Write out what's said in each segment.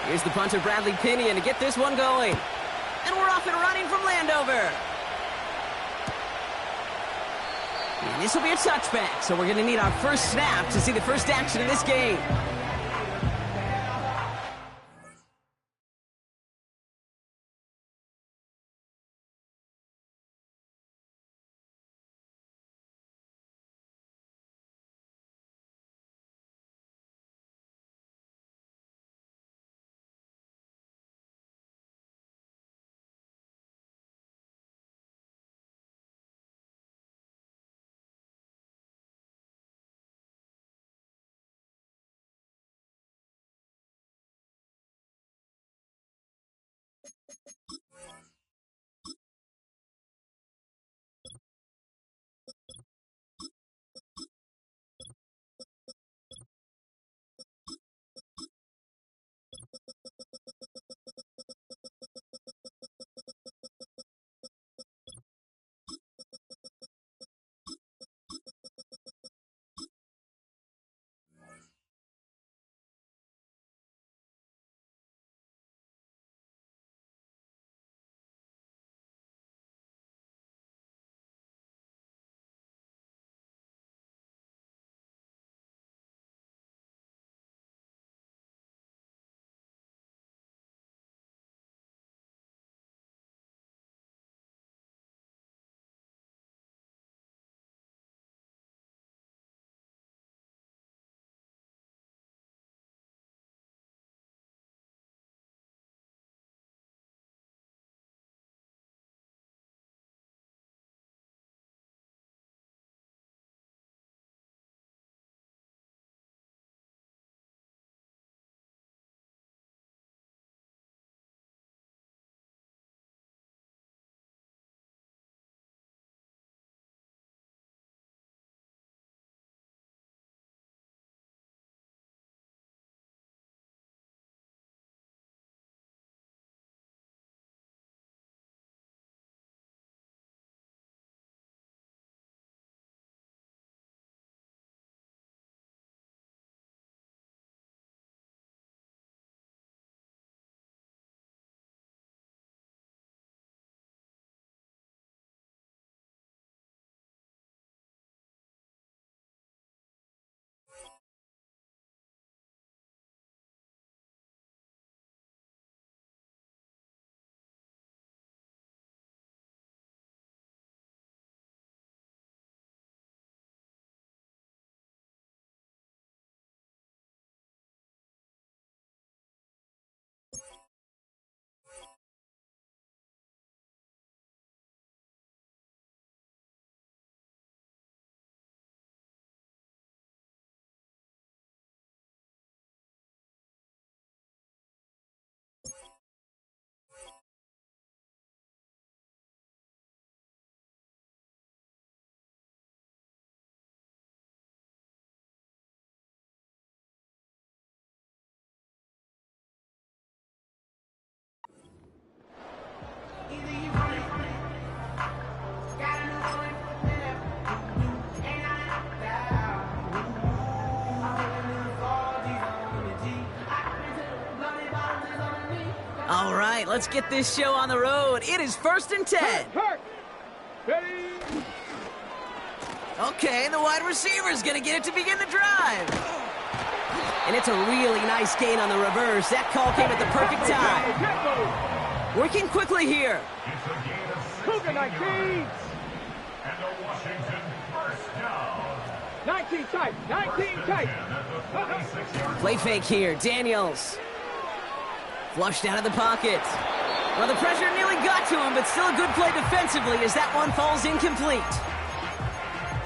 Here's the punter, Bradley Pinion, to get this one going. And we're off and running from Landover. And this will be a touchback, so we're going to need our first snap to see the first action in this game. All right, let's get this show on the road. It is 1st and 10. Ready? Okay, the wide receiver's going to get it to begin the drive. And it's a really nice gain on the reverse. That call came at the perfect time. Working quickly here. Cougar 19. And the Washington first down. 19 tight. 19 tight. Play fake here. Daniels. Flushed out of the pocket. Well, the pressure nearly got to him, but still a good play defensively as that one falls incomplete.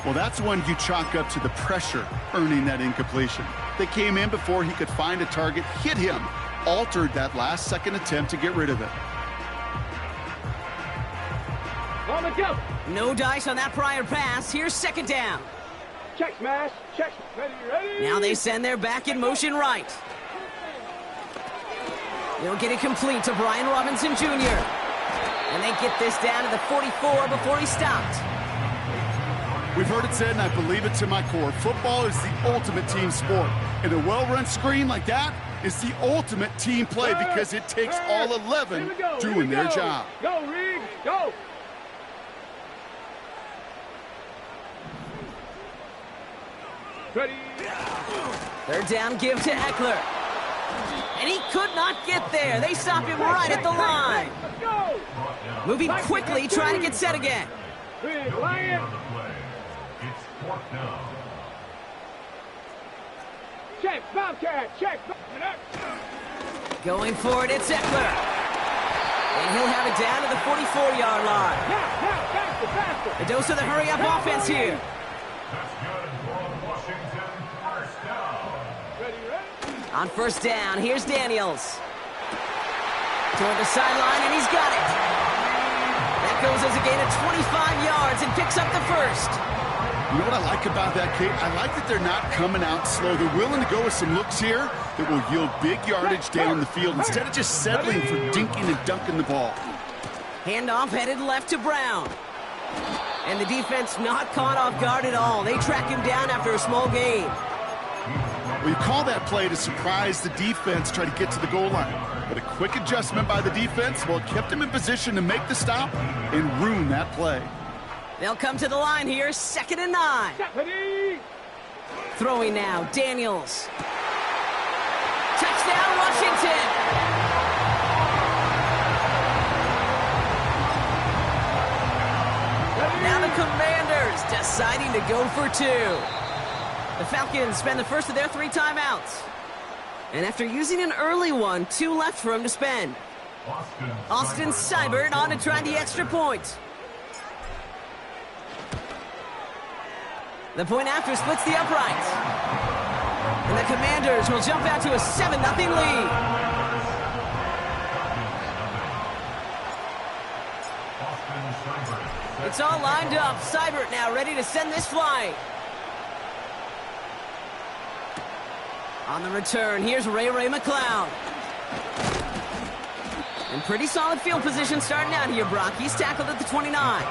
Well, that's one you chalk up to the pressure earning that incompletion. They came in before he could find a target, hit him, altered that last-second attempt to get rid of it. On the go. No dice on that prior pass. Here's 2nd down. Check smash. Check. Ready. Now they send their back in motion right. They'll get it complete to Brian Robinson Jr. And they get this down to the 44 before he stopped. We've heard it said, and I believe it to my core. Football is the ultimate team sport. And a well-run screen like that is the ultimate team play because it takes all 11 doing their job. Go, Reed, go. Ready. Third down, give to Eckler. And he could not get there. They stop him right at the line. Let's go. Moving quickly, trying to get set again. Big Lion. It's fourth down. Check, Bobcat, check. Going for it, it's Eckler. And he'll have it down to the 44-yard line. Now, faster, faster. A dose of the hurry-up offense here. That's good for Washington. First down. Ready. On first down, here's Daniels. Toward the sideline, and he's got it. That goes as a gain of 25 yards and picks up the first. You know what I like about that, Kate? I like that they're not coming out slow. They're willing to go with some looks here that will yield big yardage down the field instead of just settling for dinking and dunking the ball. Handoff headed left to Brown. And the defense not caught off guard at all. They track him down after a small gain. Well, you call that play to surprise the defense, try to get to the goal line. But a quick adjustment by the defense, well, it kept him in position to make the stop and ruin that play. They'll come to the line here, 2nd and 9. Ready. Throwing now, Daniels. Touchdown, Washington! Now the Commanders deciding to go for 2. The Falcons spend the first of their 3 timeouts. And after using an early one, 2 left for him to spend. Austin Seibert on to try the extra point. The point after splits the uprights. And the Commanders will jump out to a 7-0 lead. It's all lined up. Seibert now ready to send this flying. On the return, here's Ray McCloud. And pretty solid field position starting out here, Brock. He's tackled at the 29.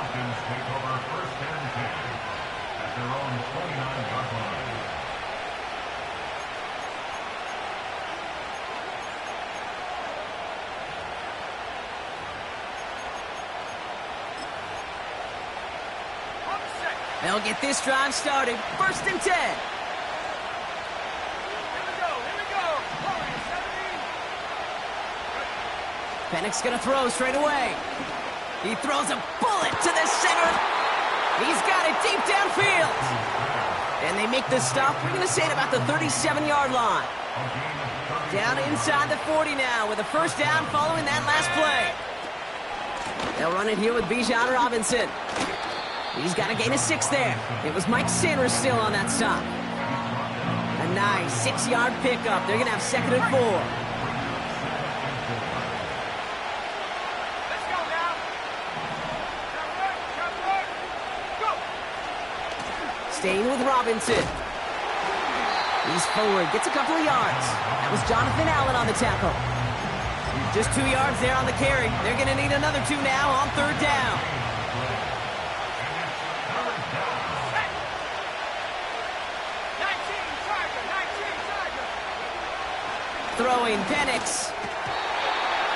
They'll get this drive started. 1st and 10. Here we go. Pennick's gonna throw straight away. He throws a bullet to the center. He's got it deep downfield. And they make the stop. We're gonna say at about the 37-yard line. Down inside the 40 now with a first down following that last play. They'll run it here with Bijan Robinson. He's got a gain of 6 there. It was Mike Sanders still on that stop. A nice 6-yard pickup. They're gonna have 2nd and 4. Let's go now. Go. Staying with Robinson. He's forward, gets a couple of yards. That was Jonathan Allen on the tackle. Just 2 yards there on the carry. They're gonna need another 2 now on 3rd down. Throwing, Penix.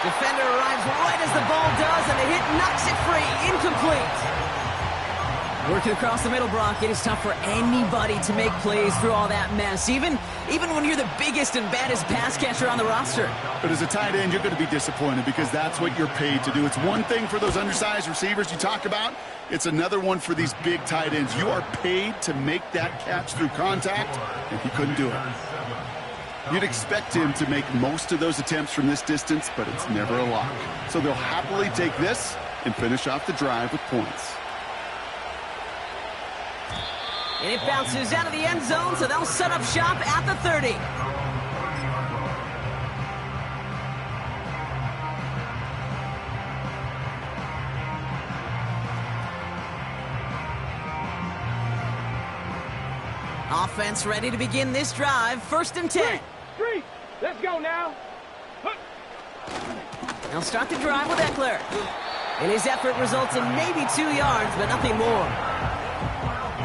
Defender arrives right as the ball does, and the hit knocks it free. Incomplete. Working across the middle, Brock, it is tough for anybody to make plays through all that mess, even when you're the biggest and baddest pass catcher on the roster. But as a tight end, you're going to be disappointed because that's what you're paid to do. It's one thing for those undersized receivers you talk about. It's another one for these big tight ends. You are paid to make that catch through contact, and he couldn't do it. You'd expect him to make most of those attempts from this distance, but it's never a lock. So they'll happily take this and finish off the drive with points. And it bounces out of the end zone, so they'll set up shop at the 30. Offense ready to begin this drive. 1st and 10. Three. Let's go now. They'll start the drive with Eckler. And his effort results in maybe 2 yards, but nothing more.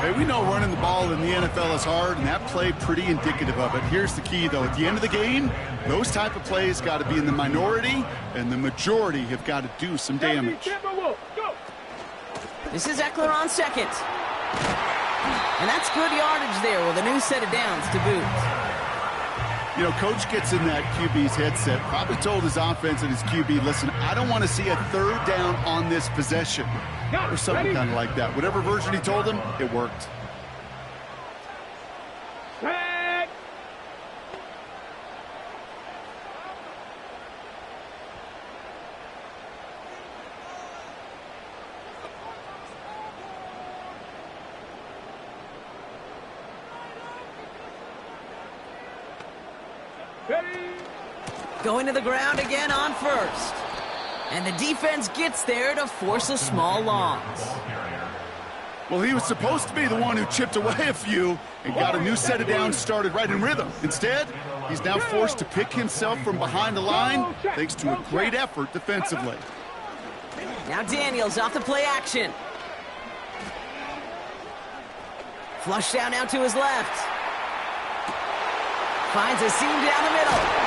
Hey, we know running the ball in the NFL is hard, and that play pretty indicative of it. Here's the key, though. At the end of the game, those type of plays got to be in the minority, and the majority have got to do some damage. This is Eckler on second. And that's good yardage there with a new set of downs to boot. You know, Coach gets in that QB's headset, probably told his offense and his QB, listen, I don't want to see a third down on this possession. Or something kind of like that. Whatever version he told him, it worked. Going to the ground again on first. And the defense gets there to force a small loss. Well, he was supposed to be the one who chipped away a few and got a new set of downs started right in rhythm. Instead, he's now forced to pick himself from behind the line thanks to a great effort defensively. Now Daniels off the play action. Flush down now to his left. Finds a seam down the middle.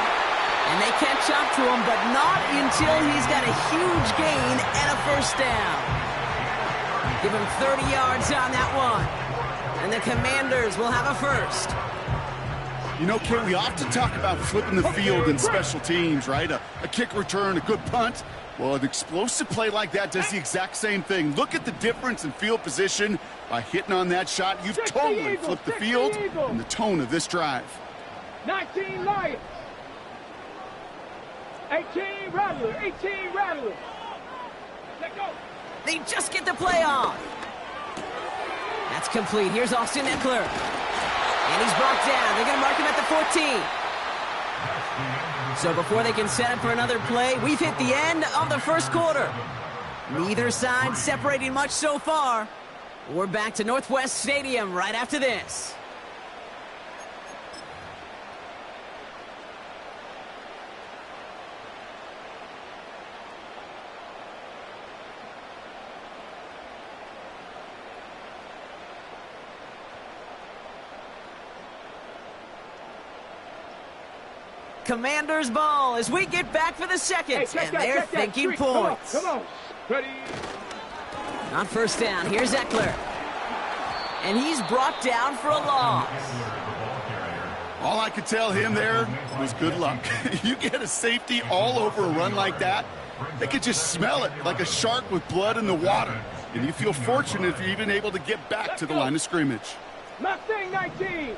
And they catch up to him, but not until he's got a huge gain and a first down. Give him 30 yards on that one. And the Commanders will have a first. You know, Kit, we often talk about flipping the field in special teams, right? A kick return, a good punt. Well, an explosive play like that does the exact same thing. Look at the difference in field position by hitting on that shot. You've totally flipped the field and the tone of this drive. 19 Lions. 18 Rattler. 18 Rattler. Let go. They just get the play on. That's complete. Here's Austin Eckler. And he's brought down. They're going to mark him at the 14. So before they can set up for another play, we've hit the end of the first quarter. Neither side separating much so far. We're back to Northwest Stadium right after this. Commanders ball as we get back for the second, and they're thinking points. Come on. Ready. On first down, here's Eckler. And he's brought down for a loss. All I could tell him there was good luck. You get a safety all over a run like that, they could just smell it like a shark with blood in the water. And you feel fortunate if you're even able to get back to the line of scrimmage. Mustang 19.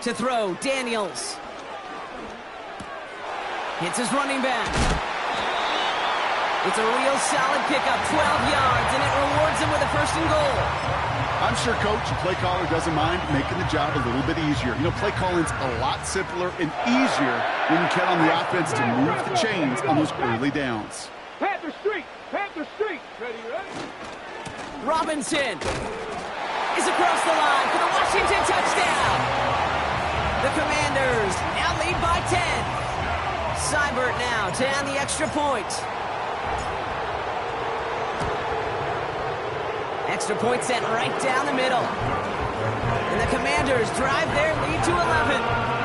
To throw, Daniels. Hits his running back. It's a real solid pickup, 12 yards, and it rewards him with a first and goal. I'm sure Coach and play caller doesn't mind making the job a little bit easier. You know, play calling's a lot simpler and easier when you count on the offense to move the chains on those early downs. Panther Street. Panther Street. Ready. Robinson is across the line for the Washington touchdown. The Commanders now lead by 10. Seibert now to add the extra point. Extra point set right down the middle. And the Commanders drive their lead to 11.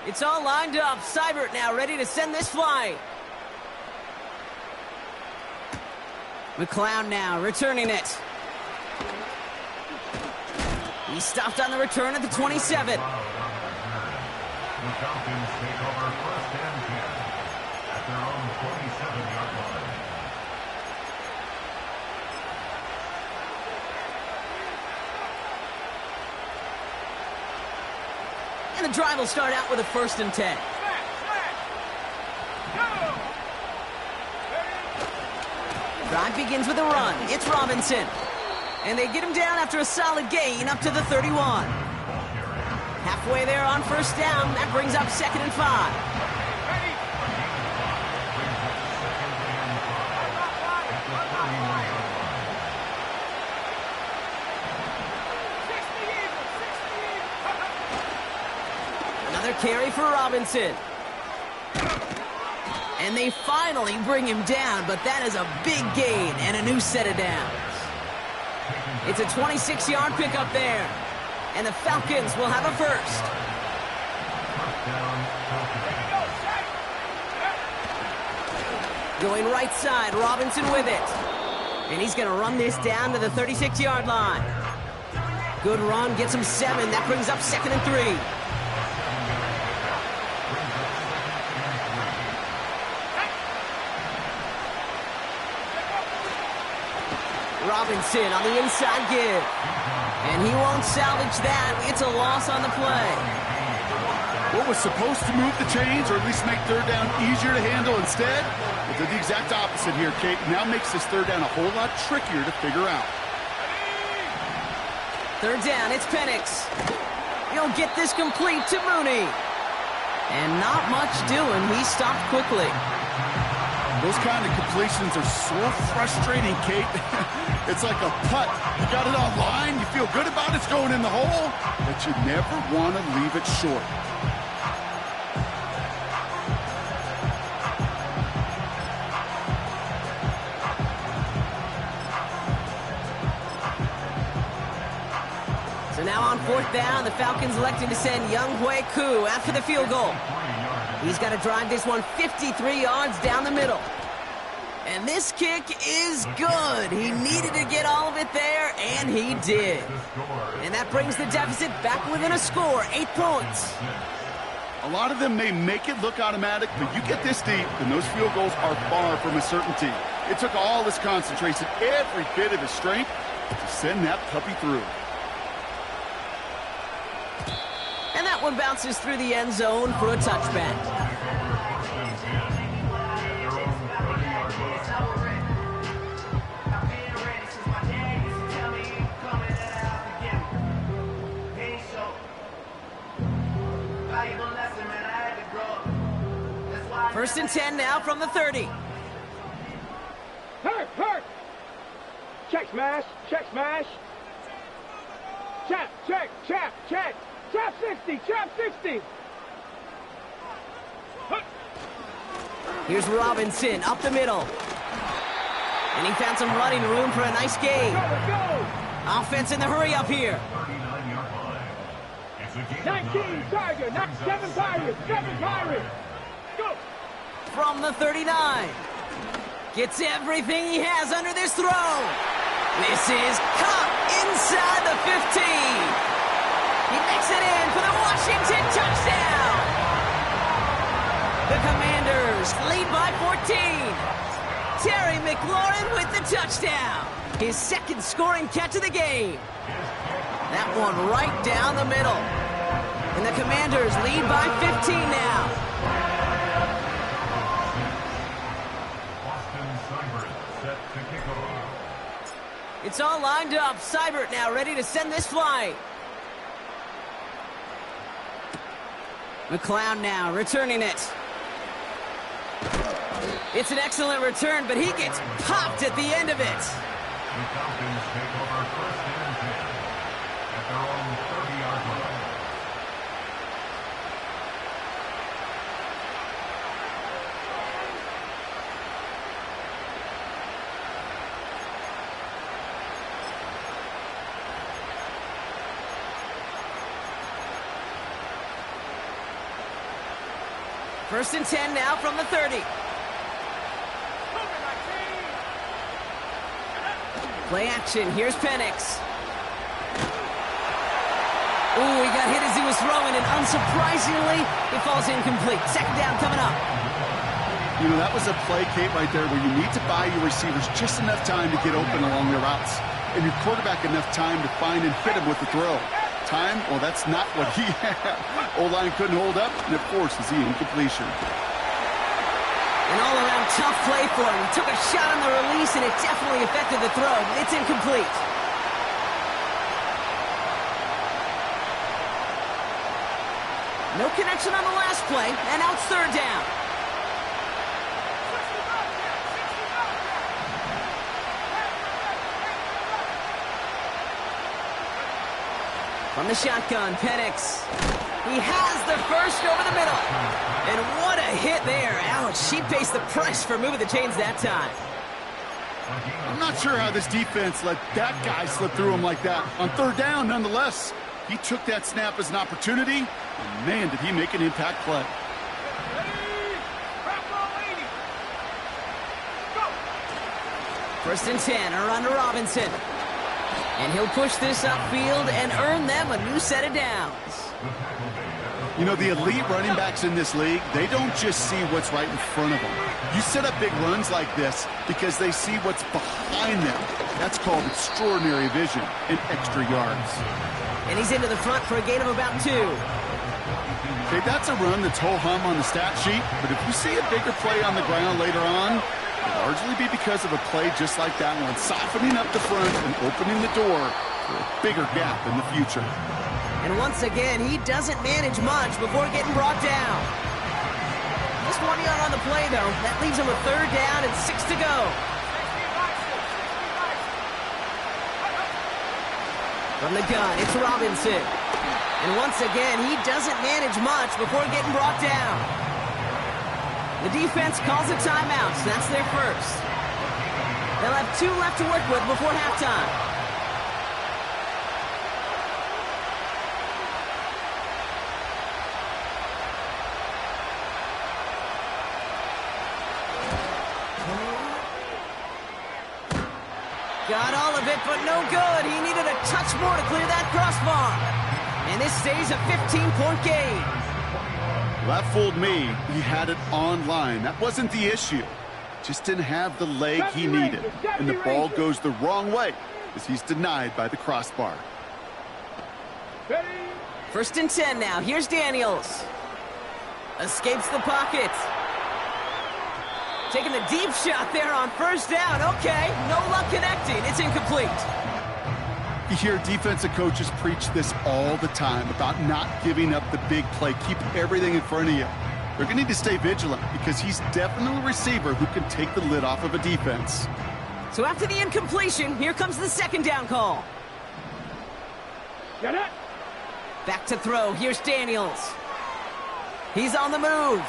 It's all lined up. Seibert now ready to send this flight. McClown now returning it. He stopped on the return at the 27. The Falcons take over first and 10 at their own 27-yard line. And the drive will start out with a first and 10. Drive begins with a run. It's Robinson. And they get him down after a solid gain up to the 31. Halfway there on first down. That brings up 2nd and 5. carry for Robinson. And they finally bring him down, but that is a big gain and a new set of downs. It's a 26-yard pickup there. And the Falcons will have a first. Going right side, Robinson with it. And he's going to run this down to the 36-yard line. Good run, gets him 7. That brings up 2nd and 3. Robinson on the inside give. And he won't salvage that. It's a loss on the play. What was supposed to move the chains, or at least make third down easier to handle instead, it did the exact opposite here, Kate. Now makes this third down a whole lot trickier to figure out. Third down, it's Penix. He'll get this complete to Mooney. And not much doing. He stopped quickly. Those kind of completions are so frustrating, Kate. It's like a putt. You got it on line, you feel good about it's going in the hole, but you never want to leave it short. So now on 4th down, the Falcons electing to send Young Hui Koo after the field goal. He's got to drive this one 53 yards down the middle. And this kick is good. He needed to get all of it there, and he did. And that brings the deficit back within a score, 8 points. A lot of them may make it look automatic, but you get this deep, and those field goals are far from a certainty. It took all his concentration, every bit of his strength, to send that puppy through. And that one bounces through the end zone for a touchback. First and 10 now from the 30. Hurt! Check smash! Check smash! Check! Trap 60! Trap 60! Here's Robinson up the middle. And he found some running room for a nice gain. Go! Offense in the hurry up here. 19 Tiger, not 7 Pirates, 7 Pirates. Go! From the 39. Gets everything he has under this throw. This is caught inside the 15. He makes it in for the Washington touchdown. The Commanders lead by 14. Terry McLaurin with the touchdown. His second scoring catch of the game. That one right down the middle. And the Commanders lead by 15 now. It's all lined up. Seibert now ready to send this flight. McLeod now returning it. It's an excellent return, but he gets popped at the end of it. The Falcons take over 1st and 10 at their own 30-yard line. First and 10 now from the 30. Play action. Here's Penix. Ooh, he got hit as he was throwing, and unsurprisingly, it falls incomplete. Second down coming up. You know, that was a play, Kate, right there where you need to buy your receivers just enough time to get open along their routes, and your quarterback enough time to find and hit him with the throw. Time? Well, that's not what he had. O-line couldn't hold up, and it forces the incompletion. An all-around tough play for him. He took a shot on the release, and it definitely affected the throw, but it's incomplete. No connection on the last play, and now it's third down. From the shotgun, Penix. He has the first over the middle. And what a hit there. Ouch, she faced the press for moving the chains that time. I'm not sure how this defense let that guy slip through him like that. On third down, nonetheless, he took that snap as an opportunity, and man, did he make an impact play. First and 10, a run to Robinson. And he'll push this upfield and earn them a new set of downs. You know, the elite running backs in this league, they don't just see what's right in front of them. You set up big runs like this because they see what's behind them. That's called extraordinary vision and extra yards. And he's into the front for a gain of about 2. Okay, that's a run that's ho-hum on the stat sheet, but if you see a bigger play on the ground later on, it'll largely be because of a play just like that one, softening up the front and opening the door for a bigger gap in the future. And once again, he doesn't manage much before getting brought down. Just 1 yard on the play, though. That leaves him a third down and 6 to go. From the gun, it's Robinson. And once again, he doesn't manage much before getting brought down. The defense calls a timeout, so that's their first. They'll have 2 left to work with before halftime. Got all of it, but no good. He needed a touch more to clear that crossbar. And this stays a 15-point game. Well, that fooled me. He had it online. That wasn't the issue. Just didn't have the leg he needed. And the ball goes the wrong way as he's denied by the crossbar. First and 10 now. Here's Daniels. Escapes the pocket. Taking the deep shot there on first down. Okay, no luck connecting. It's incomplete. You hear defensive coaches preach this all the time about not giving up the big play. Keep everything in front of you. They're going to need to stay vigilant because he's definitely a receiver who can take the lid off of a defense. So after the incompletion, here comes the second down call. Get it. Back to throw. Here's Daniels. He's on the move.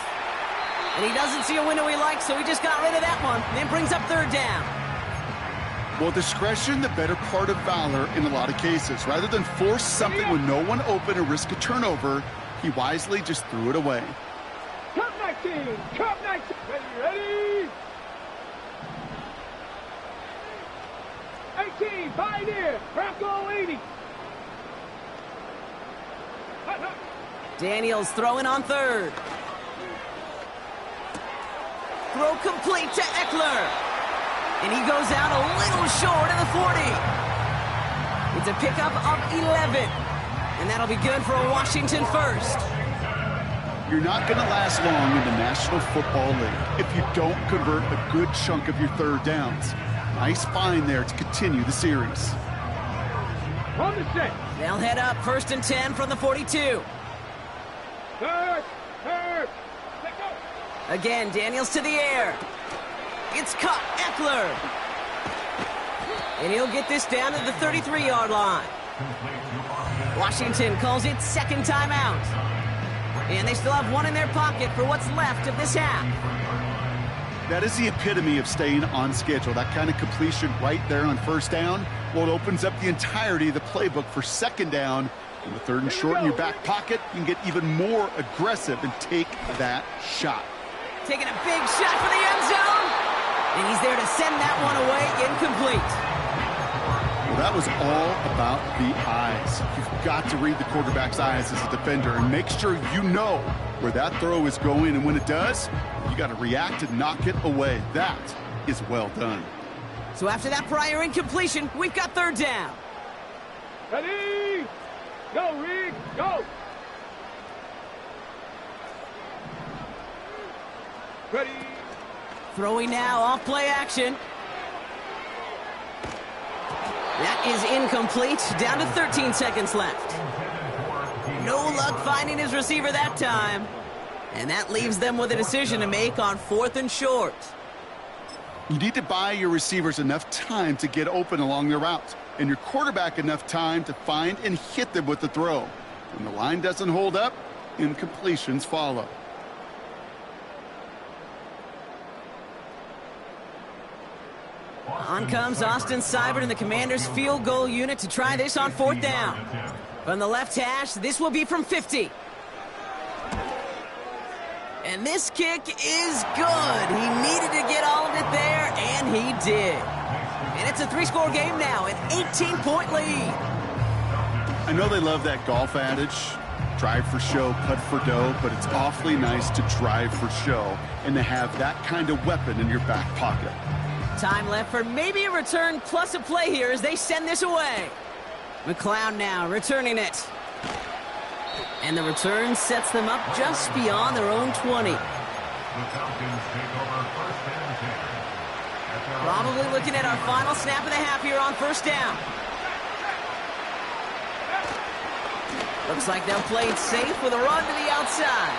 And he doesn't see a window he likes, so he just got rid of that one. Then brings up third down. Well, discretion, the better part of valor in a lot of cases. Rather than force something with no one open and risk a turnover, he wisely just threw it away. Cup 19. Cup 19. Ready? 18. Pioneer. Bronco 80. Daniels throwing on third. Throw complete to Eckler. And he goes out a little short of the 40. It's a pickup of 11. And that'll be good for a Washington first. You're not going to last long in the National Football League if you don't convert a good chunk of your third downs. Nice find there to continue the series. On the set. They'll head up first and 10 from the 42. Third. Let go. Again, Daniels to the air. It's caught, Eckler. And he'll get this down to the 33-yard line. Washington calls it second timeout. And they still have one in their pocket for what's left of this half. That is the epitome of staying on schedule. That kind of completion right there on first down. Well, it opens up the entirety of the playbook for second down. And with third and short in your back pocket, you can get even more aggressive and take that shot. Taking a big shot for the end zone. And he's there to send that one away, incomplete. Well, that was all about the eyes. You've got to read the quarterback's eyes as a defender and make sure you know where that throw is going. And when it does, you got to react and knock it away. That is well done. So after that prior incompletion, we've got third down. Ready? Go, Reed. Go. Ready. Throwing now, off play action. That is incomplete. Down to 13 seconds left. No luck finding his receiver that time. And that leaves them with a decision to make on fourth and short. You need to buy your receivers enough time to get open along their route, and your quarterback enough time to find and hit them with the throw. When the line doesn't hold up, Incompletions follow. On comes Austin Seibert and the Commanders' field goal unit to try this on 4th down. From the left hash, this will be from 50. And this kick is good. He needed to get all of it there, and he did. And it's a 3-score game now, an 18-point lead. I know they love that golf adage, drive for show, putt for dough, but it's awfully nice to drive for show and to have that kind of weapon in your back pocket. Time left for maybe a return plus a play here as they send this away. McLeod now returning it. And the return sets them up just beyond their own 20. Probably looking at our final snap of the half here on 1st down. Looks like they'll play it safe with a run to the outside.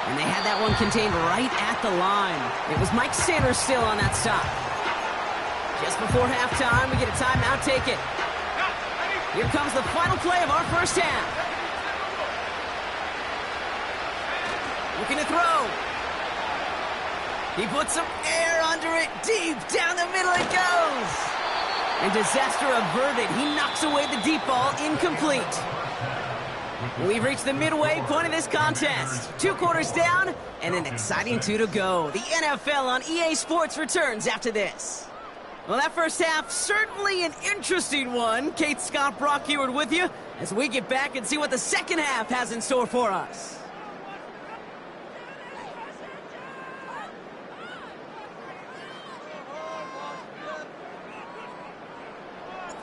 And they had that one contained right at the line. It was Mike Sanders still on that stop. Just before halftime, we get a timeout, take it. Here comes the final play of our 1st half. Looking to throw. He puts some air under it. Deep down the middle it goes. And disaster averted. He knocks away the deep ball, incomplete. We've reached the midway point of this contest. 2 quarters down and an exciting 2 to go. The NFL on EA Sports returns after this. Well, that 1st half, certainly an interesting one. Kate Scott, Brock Heward with you as we get back and see what the 2nd half has in store for us.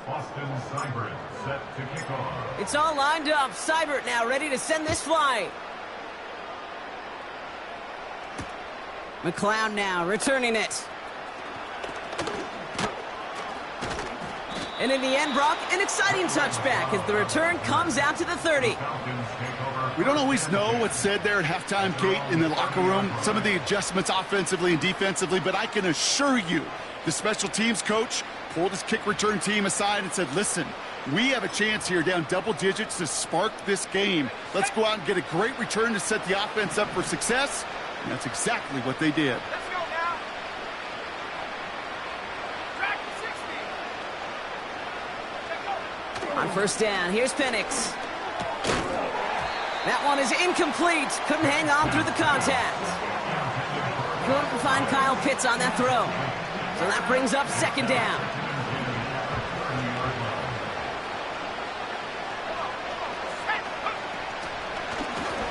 Austin Seibert set to kick off. It's all lined up. Seibert now ready to send this flight. McLeod now returning it. And in the end, Brock, an exciting touchback as the return comes out to the 30. We don't always know what's said there at halftime, Kate, in the locker room. Some of the adjustments offensively and defensively, but I can assure you the special teams coach pulled his kick return team aside and said, listen, we have a chance here down double digits to spark this game. Let's go out and get a great return to set the offense up for success. And that's exactly what they did. Let's go now. Track 60. On 1st down, here's Penix. That one is incomplete. Couldn't hang on through the contact. Couldn't find Kyle Pitts on that throw. So that brings up 2nd down.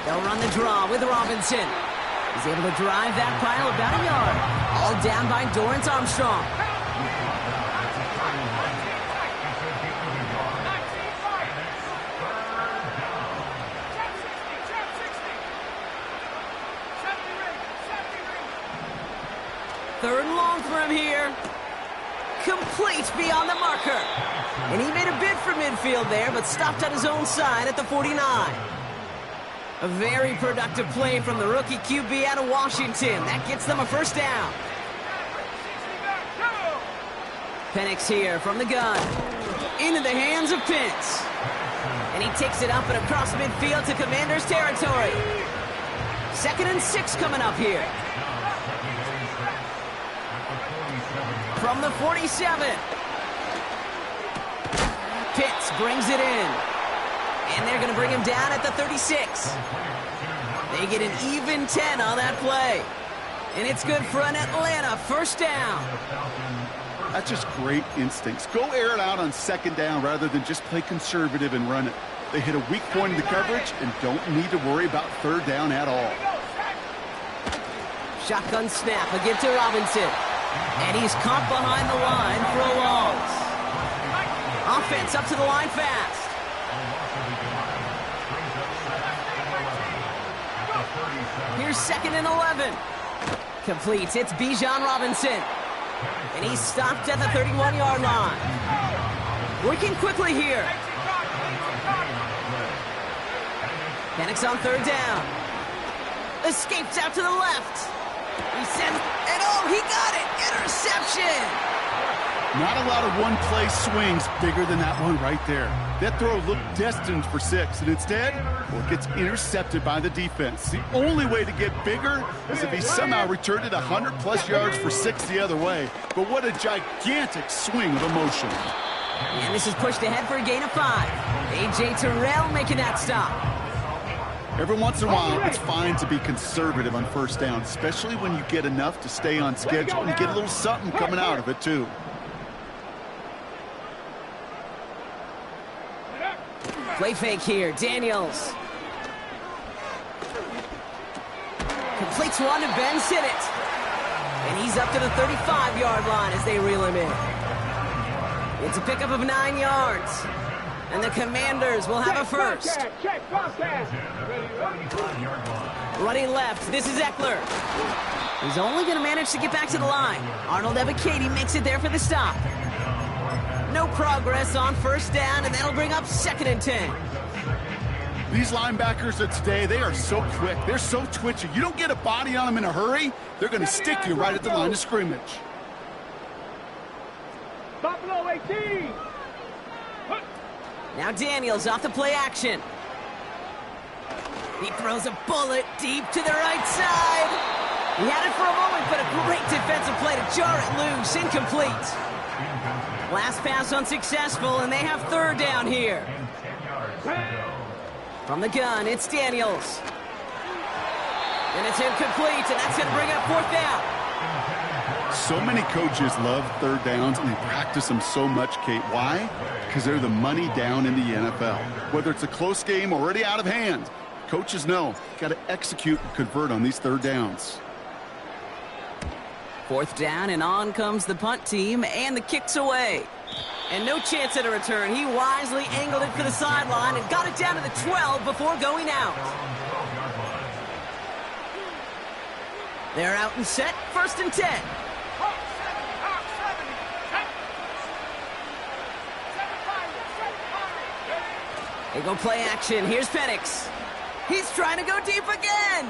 They'll run the draw with Robinson. He's able to drive that pile about a yard. All down by Dorrance Armstrong. Third and long for him here. Complete beyond the marker. And he made a bid for midfield there, but stopped on his own side at the 49. A very productive play from the rookie QB out of Washington. That gets them a 1st down. Penix here from the gun. Into the hands of Pitts. And he takes it up and across midfield to Commanders territory. 2nd and 6 coming up here. From the 47. Pitts brings it in. And they're going to bring him down at the 36. They get an even 10 on that play. And it's good for an Atlanta 1st down. That's just great instincts. Go air it out on 2nd down rather than just play conservative and run it. They hit a weak point in the coverage and don't need to worry about 3rd down at all. Shotgun snap again to Robinson. And he's caught behind the line for a loss. Offense up to the line fast. Here's 2nd and 11. Completes. It's Bijan Robinson. And he's stopped at the 31-yard line. Working quickly here. Penix on 3rd down. Escapes out to the left. He sends, and oh, he got it! Interception! Not a lot of one-play swings bigger than that one right there. That throw looked destined for 6, and instead, well, it gets intercepted by the defense. The only way to get bigger is if he somehow returned it 100-plus yards for 6 the other way. But what a gigantic swing of emotion. And this is pushed ahead for a gain of 5. A.J. Terrell making that stop. Every once in a while, it's fine to be conservative on first down, especially when you get enough to stay on schedule and you get a little something coming out of it, too. Play fake here, Daniels. Completes one to Ben Sinnott. And he's up to the 35-yard line as they reel him in. It's a pickup of 9 yards. And the Commanders will have a first. Running left, this is Eckler. He's only going to manage to get back to the line. Arnold Ebiketie makes it there for the stop. No progress on first down, and that'll bring up 2nd and 10. These linebackers of today, they are so quick. They're so twitchy. You don't get a body on them in a hurry, they're going to stick you right at the line of scrimmage. Buffalo 18. Now Daniels off the play action. He throws a bullet deep to the right side. He had it for a moment, but a great defensive play to jar it loose. Incomplete. Last pass unsuccessful, and they have 3rd down here. From the gun, it's Daniels. And it's incomplete, and that's going to bring up 4th down. So many coaches love 3rd downs, and they practice them so much, Kate. Why? Because they're the money down in the NFL. Whether it's a close game already out of hand, coaches know got to execute and convert on these 3rd downs. 4th down, and on comes the punt team, and the kick's away. And no chance at a return. He wisely angled it for the sideline and got it down to the 12 before going out. They're out and set, 1st and 10. They go play action. Here's Penix. He's trying to go deep again.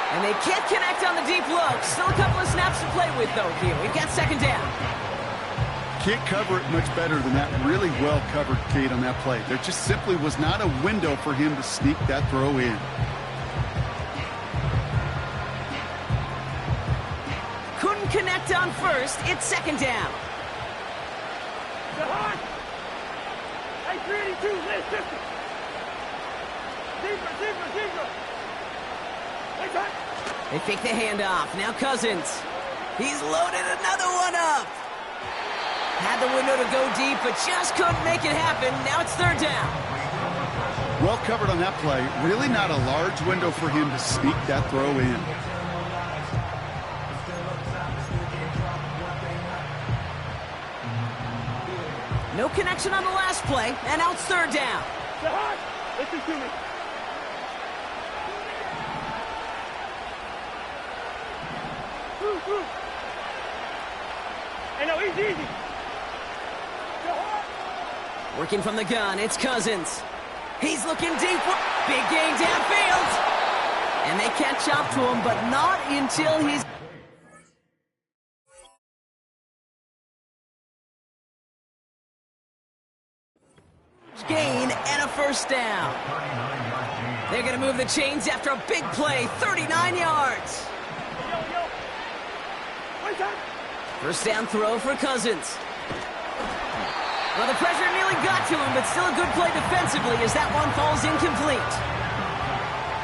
And they can't connect on the deep look. Still a couple of snaps to play with, though, here. We've got 2nd down. Can't cover it much better than that. Really well covered, Kate, on that play. There just simply was not a window for him to sneak that throw in. Couldn't connect on first. It's 2nd down. Hey, 382, let's distance. Deeper. They fake the handoff. Now Cousins. He's loaded another one up. Had the window to go deep, but just couldn't make it happen. Now it's 3rd down. Well covered on that play. Really not a large window for him to sneak that throw in. No connection on the last play, and now it's 3rd down. Listen to me. Hey, no, he's easy. Working from the gun, it's Cousins. He's looking deep. Big gain downfield. And they catch up to him, but not until he's... gain and a 1st down. They're going to move the chains after a big play, 39 yards. 1st down throw for Cousins. Well, the pressure nearly got to him, but still a good play defensively as that one falls incomplete.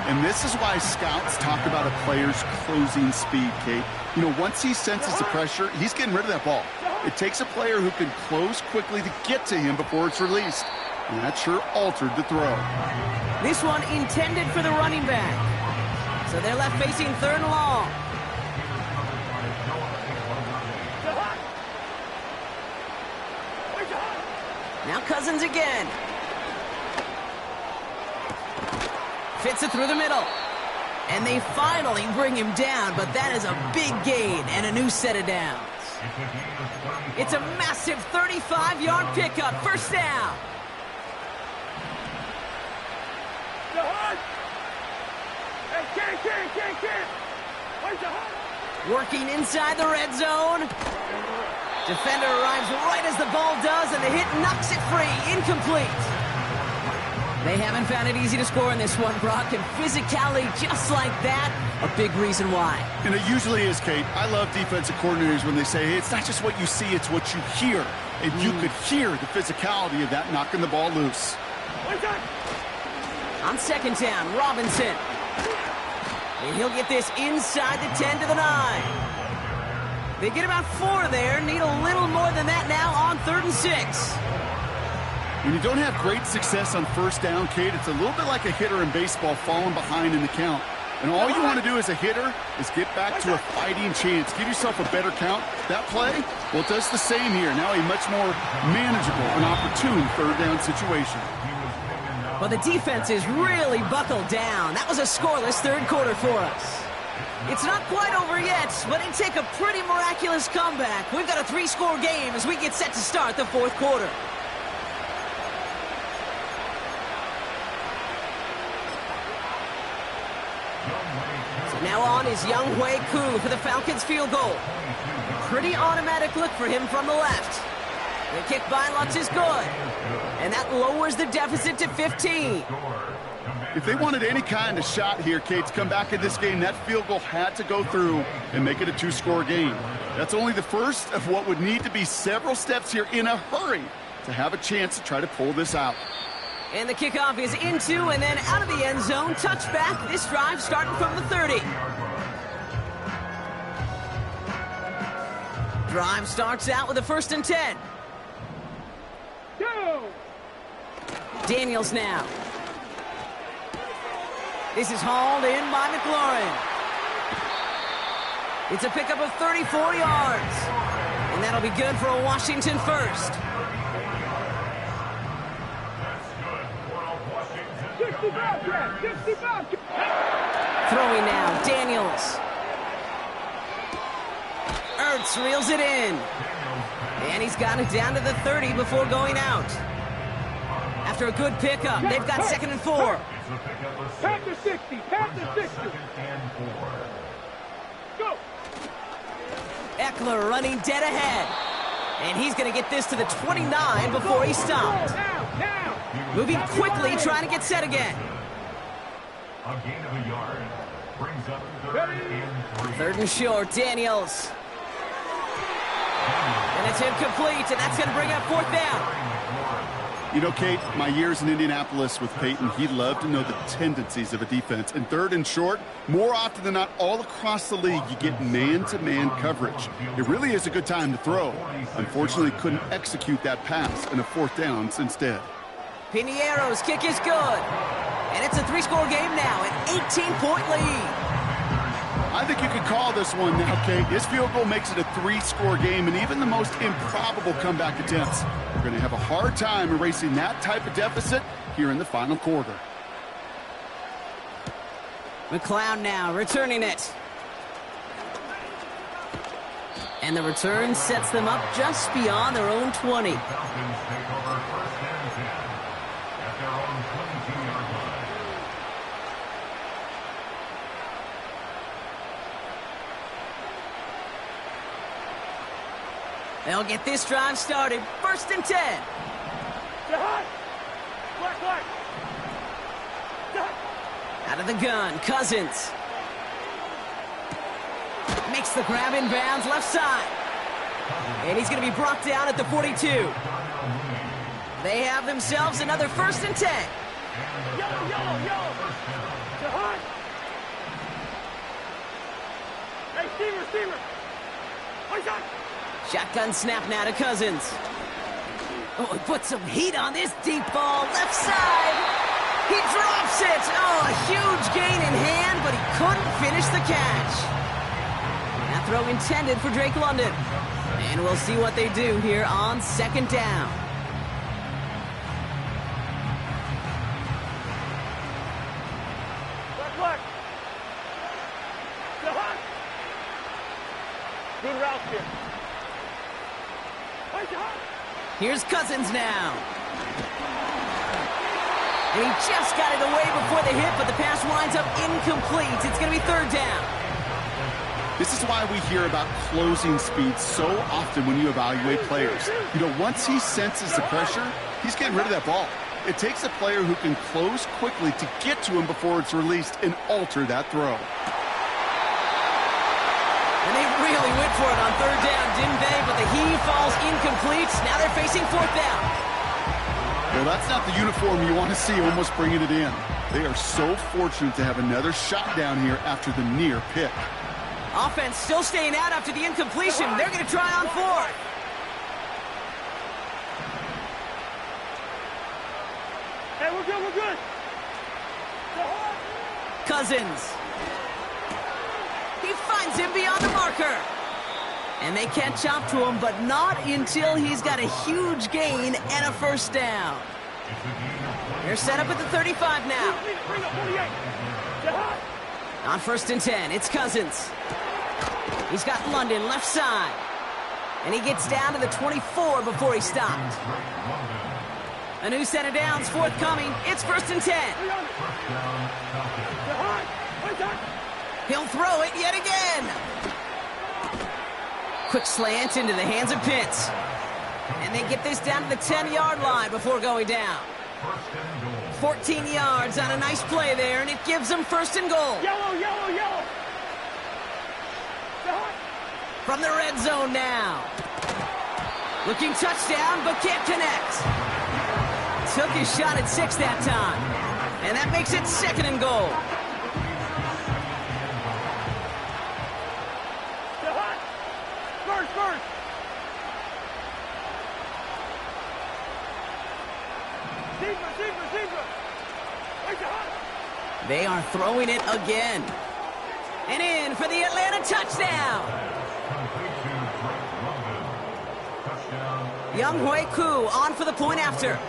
And this is why scouts talk about a player's closing speed, Kate. You know, once he senses the pressure, he's getting rid of that ball. It takes a player who can close quickly to get to him before it's released. And that sure altered the throw. This one intended for the running back. So they're left facing 3rd and long. Now Cousins again. Fits it through the middle. And they finally bring him down, but that is a big gain and a new set of downs. It's a massive 35-yard pickup, 1st down. Working inside the red zone. Defender arrives right as the ball does, and the hit knocks it free. Incomplete. They haven't found it easy to score in this one, Brock, and physicality just like that, a big reason why. And it usually is, Kate. I love defensive coordinators when they say, hey, it's not just what you see, it's what you hear. And you could hear the physicality of that knocking the ball loose. On second down, Robinson. And he'll get this inside the 10 to the 9. They get about 4 there, need a little more than that now on 3rd and 6. When you don't have great success on first down, Kate, it's a little bit like a hitter in baseball falling behind in the count. And all you want to do as a hitter is get back to a fighting chance. Give yourself a better count. That play, well, it does the same here. Now a much more manageable and opportune 3rd down situation. Well, the defense is really buckled down. That was a scoreless 3rd quarter for us. It's not quite over yet, but it'd take a pretty miraculous comeback. We've got a 3-score game as we get set to start the 4th quarter. So now on is Younghoe Koo for the Falcons field goal. Pretty automatic look for him from the left. The kick by Lutz is good. And that lowers the deficit to 15. If they wanted any kind of shot here, Kate, to come back in this game, that field goal had to go through and make it a 2-score game. That's only the first of what would need to be several steps here in a hurry to have a chance to try to pull this out. And the kickoff is into and then out of the end zone. Touchback. This drive starting from the 30. Drive starts out with a 1st and 10. Go! Daniels now. This is hauled in by McLaurin. It's a pickup of 34 yards. And that'll be good for a Washington first. 65. Throwing now, Daniels. Ertz reels it in. And he's got it down to the 30 before going out. After a good pickup, they've got 2nd and 4. Panther 60. Go! Eckler running dead ahead. And he's going to get this to the 29 before he stopped. Now! Moving quickly, trying to get set again. A gain of a yard. Brings up 3rd and 3. 3rd and short, Daniels. And it's incomplete, and that's going to bring up 4th down. You know, Kate, my years in Indianapolis with Peyton, he loved to know the tendencies of a defense. And 3rd and short, more often than not, all across the league, you get man-to-man coverage. It really is a good time to throw. Unfortunately, couldn't execute that pass in a 4th down instead. Piniero's kick is good. And it's a 3-score game now, an 18-point lead. I think you could call this one now, Kate. His field goal makes it a 3-score game, and even the most improbable comeback attempts are going to have a hard time erasing that type of deficit here in the final quarter. McLeod now returning it. And the return sets them up just beyond their own 20. Falcons take over 1st and 10 at their own 22-yard line. They'll get this drive started. 1st and 10. Black. Out of the gun, Cousins. Makes the grab in bounds left side. And he's going to be brought down at the 42. They have themselves another 1st and 10. Yo! Hey, receiver! Shotgun snap now to Cousins. Oh, he put some heat on this deep ball. Left side. He drops it. Oh, a huge gain in hand, but he couldn't finish the catch. That throw intended for Drake London. And we'll see what they do here on 2nd down. Black. Good route here. Here's Cousins now. And he just got it away before the hit, but the pass winds up incomplete. It's going to be 3rd down. This is why we hear about closing speed so often when you evaluate players. You know, once he senses the pressure, he's getting rid of that ball. It takes a player who can close quickly to get to him before it's released and alter that throw. And they really went for it on third down, didn't they? But the heave falls incomplete. Now they're facing fourth down. Well, that's not the uniform you want to see almost bringing it in. They are so fortunate to have another shot down here after the near pick. Offense still staying out after the incompletion. They're going to try on fourth. Hey, we're good, we're good. Cousins. He finds him beyond the marker. And they can't chop to him, but not until he's got a huge gain and a first down. They're set up at the 35 now. On 1st and 10, it's Cousins. He's got London left side. And he gets down to the 24 before he stopped. A new set of downs forthcoming. It's 1st and 10. He'll throw it yet again. Quick slant into the hands of Pitts. And they get this down to the 10-yard line before going down. 14 yards on a nice play there, and it gives them 1st and goal. Yellow, yellow, yellow. From the red zone now. Looking touchdown, but can't connect. Took his shot at 6 that time. And that makes it 2nd and goal. First. Zebra. They are throwing it again. And in for the Atlanta touchdown. Younghoe Koo on for the point after.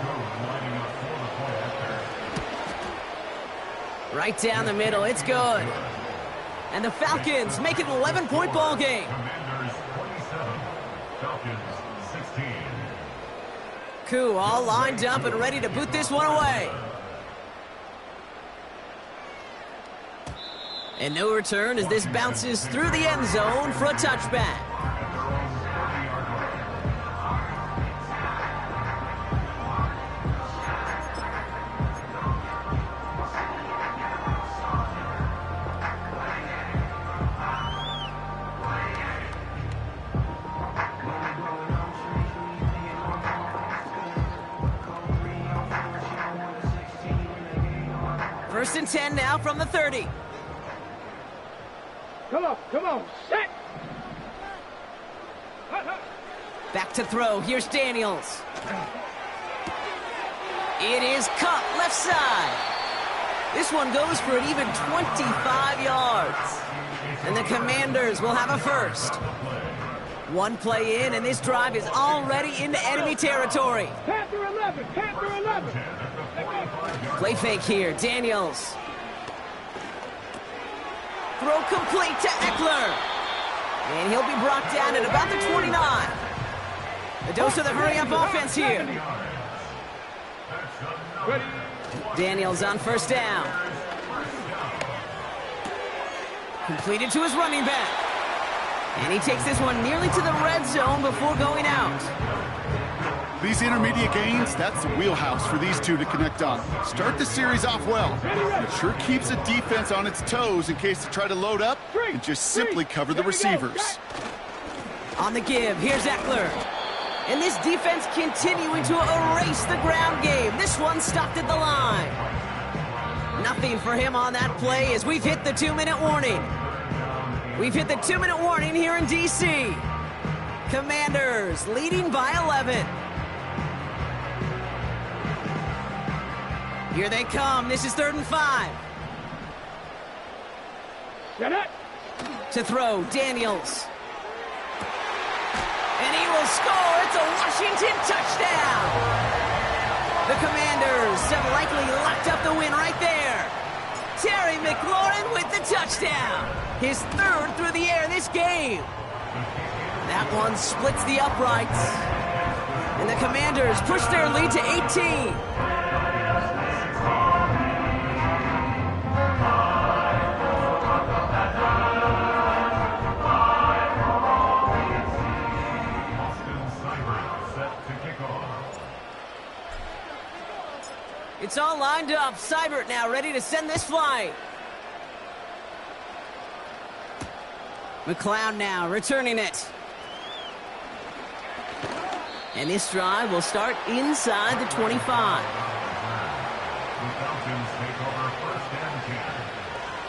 Right down the middle, it's good. And the Falcons make it an 11-point ball game. Commanders 27, Falcons 16. Koo all lined up and ready to boot this one away. And no return as this bounces through the end zone for a touchback. First and 10 now from the 30. Come on, set. Back to throw, here's Daniels. It is Cup, left side. This one goes for an even 25 yards. And the Commanders will have a first. One play in, and this drive is already into enemy territory. Panther 11. Play fake here, Daniels. Throw complete to Eckler. And he'll be brought down at about the 29. The dose of the hurry-up offense here. Daniels on first down. Completed to his running back. And he takes this one nearly to the red zone before going out. These intermediate gains, that's the wheelhouse for these two to connect on. Start the series off well. It sure keeps the defense on its toes in case they try to load up and just simply cover the receivers. On the give, here's Eckler. And this defense continuing to erase the ground game. This one stopped at the line. Nothing for him on that play as we've hit the 2-minute warning. We've hit the 2-minute warning here in D.C. Commanders leading by 11. Here they come. This is 3rd and 5. Get it. To throw, Daniels. And he will score. It's a Washington touchdown. The Commanders have likely locked up the win right there. Terry McLaurin with the touchdown. His 3rd through the air this game. That one splits the uprights. And the Commanders push their lead to 18. it's all lined up. Seibert now ready to send this flying. McLeod now returning it. And this drive will start inside the 25. The Falcons take over 1st and 10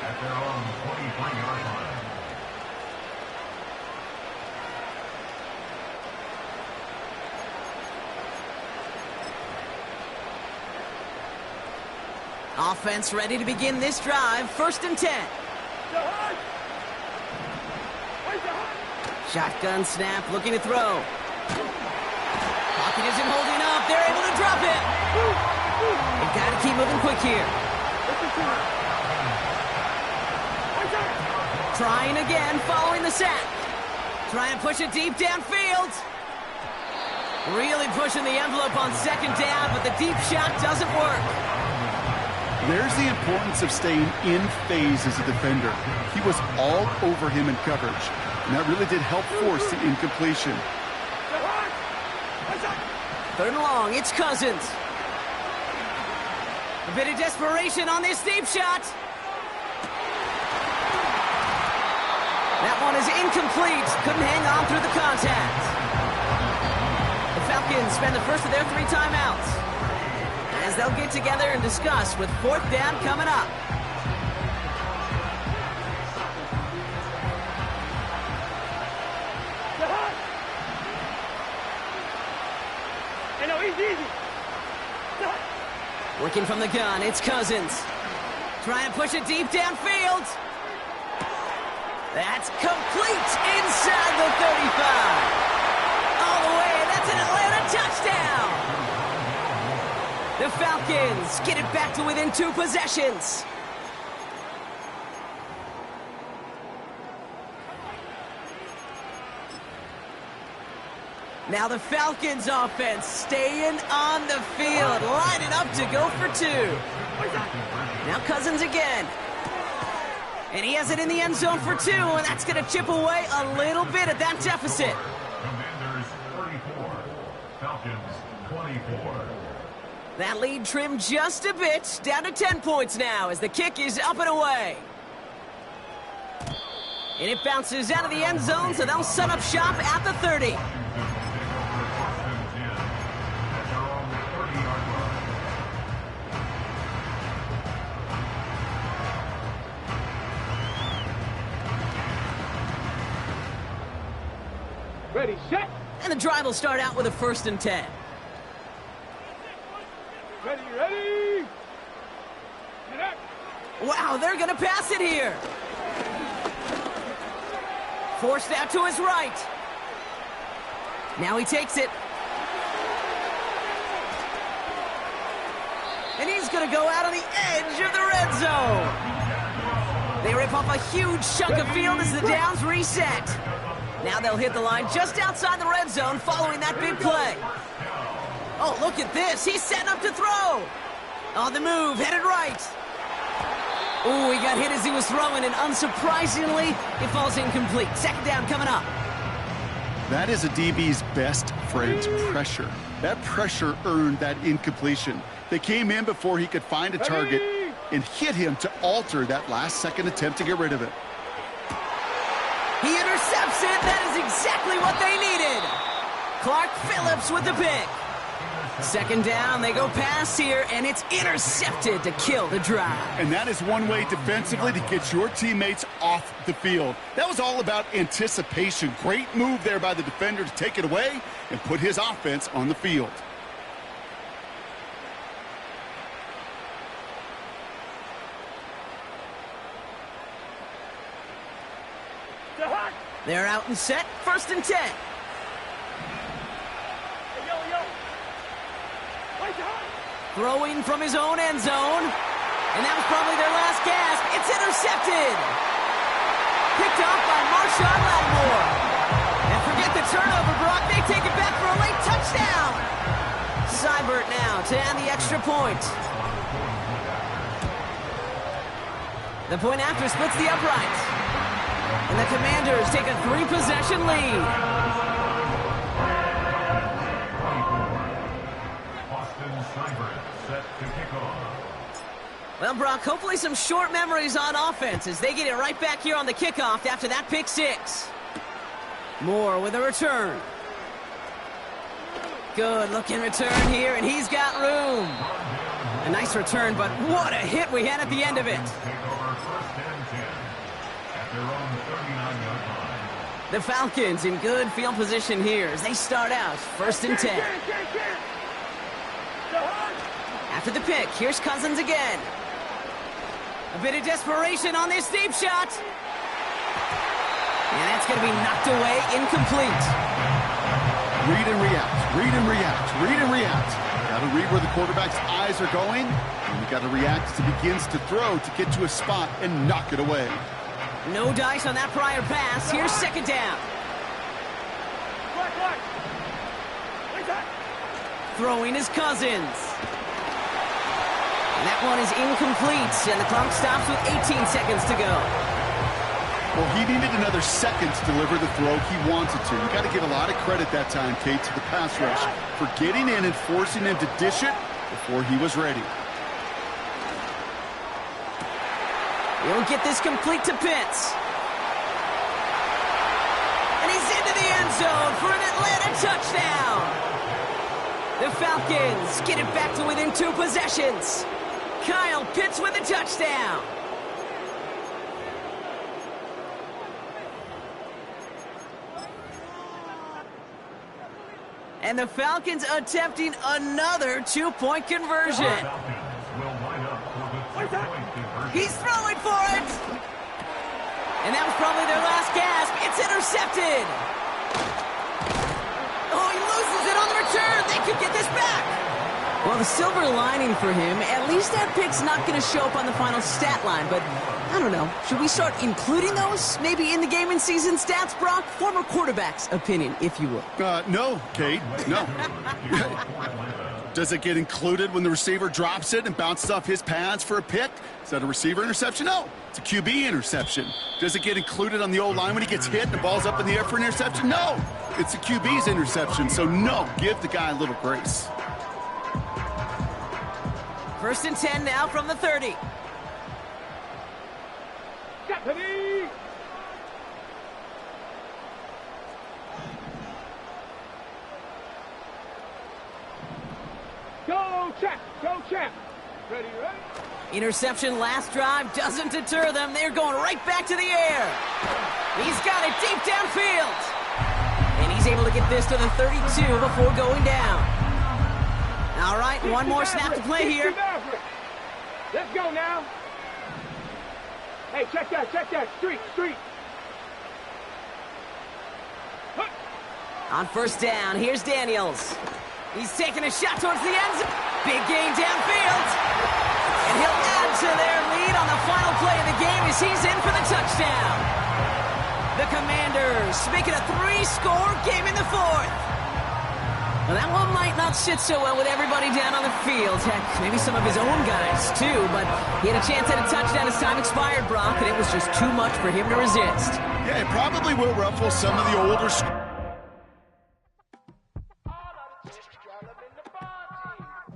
at their own 23-yard line. Offense ready to begin this drive. 1st and 10. Shotgun snap, looking to throw. Pocket isn't holding up. They're able to drop it. They've got to keep moving quick here. Trying again, following the sack. Try and push it deep downfield. Really pushing the envelope on 2nd down, but the deep shot doesn't work. There's the importance of staying in phase as a defender. He was all over him in coverage, and that really did help force the incompletion. 3rd and long, it's Cousins. A bit of desperation on this deep shot. That one is incomplete. Couldn't hang on through the contact. The Falcons spend the first of their 3 timeouts as they'll get together and discuss with 4th down coming up. Working from the gun, it's Cousins. Trying to push it deep downfield. That's complete inside the 35. All the way, that's an Atlanta touchdown. The Falcons get it back to within 2 possessions. Now the Falcons offense staying on the field, lining up to go for 2. Now Cousins again. And he has it in the end zone for 2, and that's going to chip away a little bit at that deficit. Commanders 34, Falcons 24. That lead trimmed just a bit, down to 10 points now as the kick is up and away. And it bounces out of the end zone, so they'll set up shop at the 30. Ready, set. And the drive will start out with a 1st and 10. Ready, ready. Get up. Wow, they're going to pass it here. Forced out to his right. Now he takes it. And he's going to go out on the edge of the red zone. They rip off a huge chunk of field as the downs reset. Now they'll hit the line just outside the red zone following that big play. Oh, look at this. He's setting up to throw. On the move, headed right. Oh, he got hit as he was throwing, and unsurprisingly, it falls incomplete. 2nd down coming up. That is a DB's best friend, pressure. That pressure earned that incompletion. They came in before he could find a target and hit him to alter that last-second attempt to get rid of it. He intercepts it. That is exactly what they needed. Clark Phillips with the pick. 2nd down, they go pass here, and it's intercepted to kill the drive. And that is one way defensively to get your teammates off the field. That was all about anticipation. Great move there by the defender to take it away and put his offense on the field. They're out and set, 1st and 10. Throwing from his own end zone. And that was probably their last gasp. It's intercepted. Picked off by Marshawn Lattimore. And forget the turnover, Brock. They take it back for a late touchdown. Seibert now to add the extra point. The point after splits the uprights. And the Commanders take a 3-possession lead. Set to kick off. Well, Brock, hopefully some short memories on offense as they get it right back here on the kickoff after that pick six. Moore with a return. Good looking return here, and he's got room. A nice return, but what a hit we had at the end of it. The Falcons in good field position here as they start out 1st and 10. After the pick, here's Cousins again. A bit of desperation on this deep shot. And that's going to be knocked away, incomplete. Read and react, read and react, read and react. Got to read where the quarterback's eyes are going, and you got to react as he begins to throw to get to a spot and knock it away. No dice on that prior pass. Here's 2nd down. Throwing is Cousins. And that one is incomplete, and the clock stops with 18 seconds to go. Well, he needed another second to deliver the throw he wanted to. You got to give a lot of credit that time, Kate, to the pass rush for getting in and forcing him to dish it before he was ready. He'll get this complete to Pitts. And he's into the end zone for an Atlanta touchdown. The Falcons get it back to within 2 possessions. Kyle Pitts with a touchdown. And the Falcons attempting another 2-point conversion. He's throwing for it. And that was probably their last gasp. It's intercepted. Oh, he loses it on the return. They could get this back. Well, the silver lining for him, at least that pick's not going to show up on the final stat line, but I don't know. Should we start including those? Maybe in the game and season stats, Brock? Former quarterback's opinion, if you will. No, Kate, no. Does it get included when the receiver drops it and bounces off his pads for a pick? Is that a receiver interception? No, it's a QB interception. Does it get included on the O-line when he gets hit and the ball's up in the air for an interception? No, it's a QB's interception, so no, give the guy a little grace. 1st and 10 now from the 30. Stephanie! Go check! Go check! Ready, ready? Interception last drive doesn't deter them. They're going right back to the air. He's got it deep downfield. And he's able to get this to the 32 before going down. All right, one more snap to play here. Let's go now. Hey, check that, street. On 1st down, here's Daniels. He's taking a shot towards the end zone. Big gain downfield. And he'll add to their lead on the final play of the game as he's in for the touchdown. The Commanders make it a 3-score game in the 4th. Well, that one might not sit so well with everybody down on the field. Heck, maybe some of his own guys, too. But he had a chance at a touchdown as time expired, Brock, and it was just too much for him to resist. Yeah, it probably will ruffle some of the older...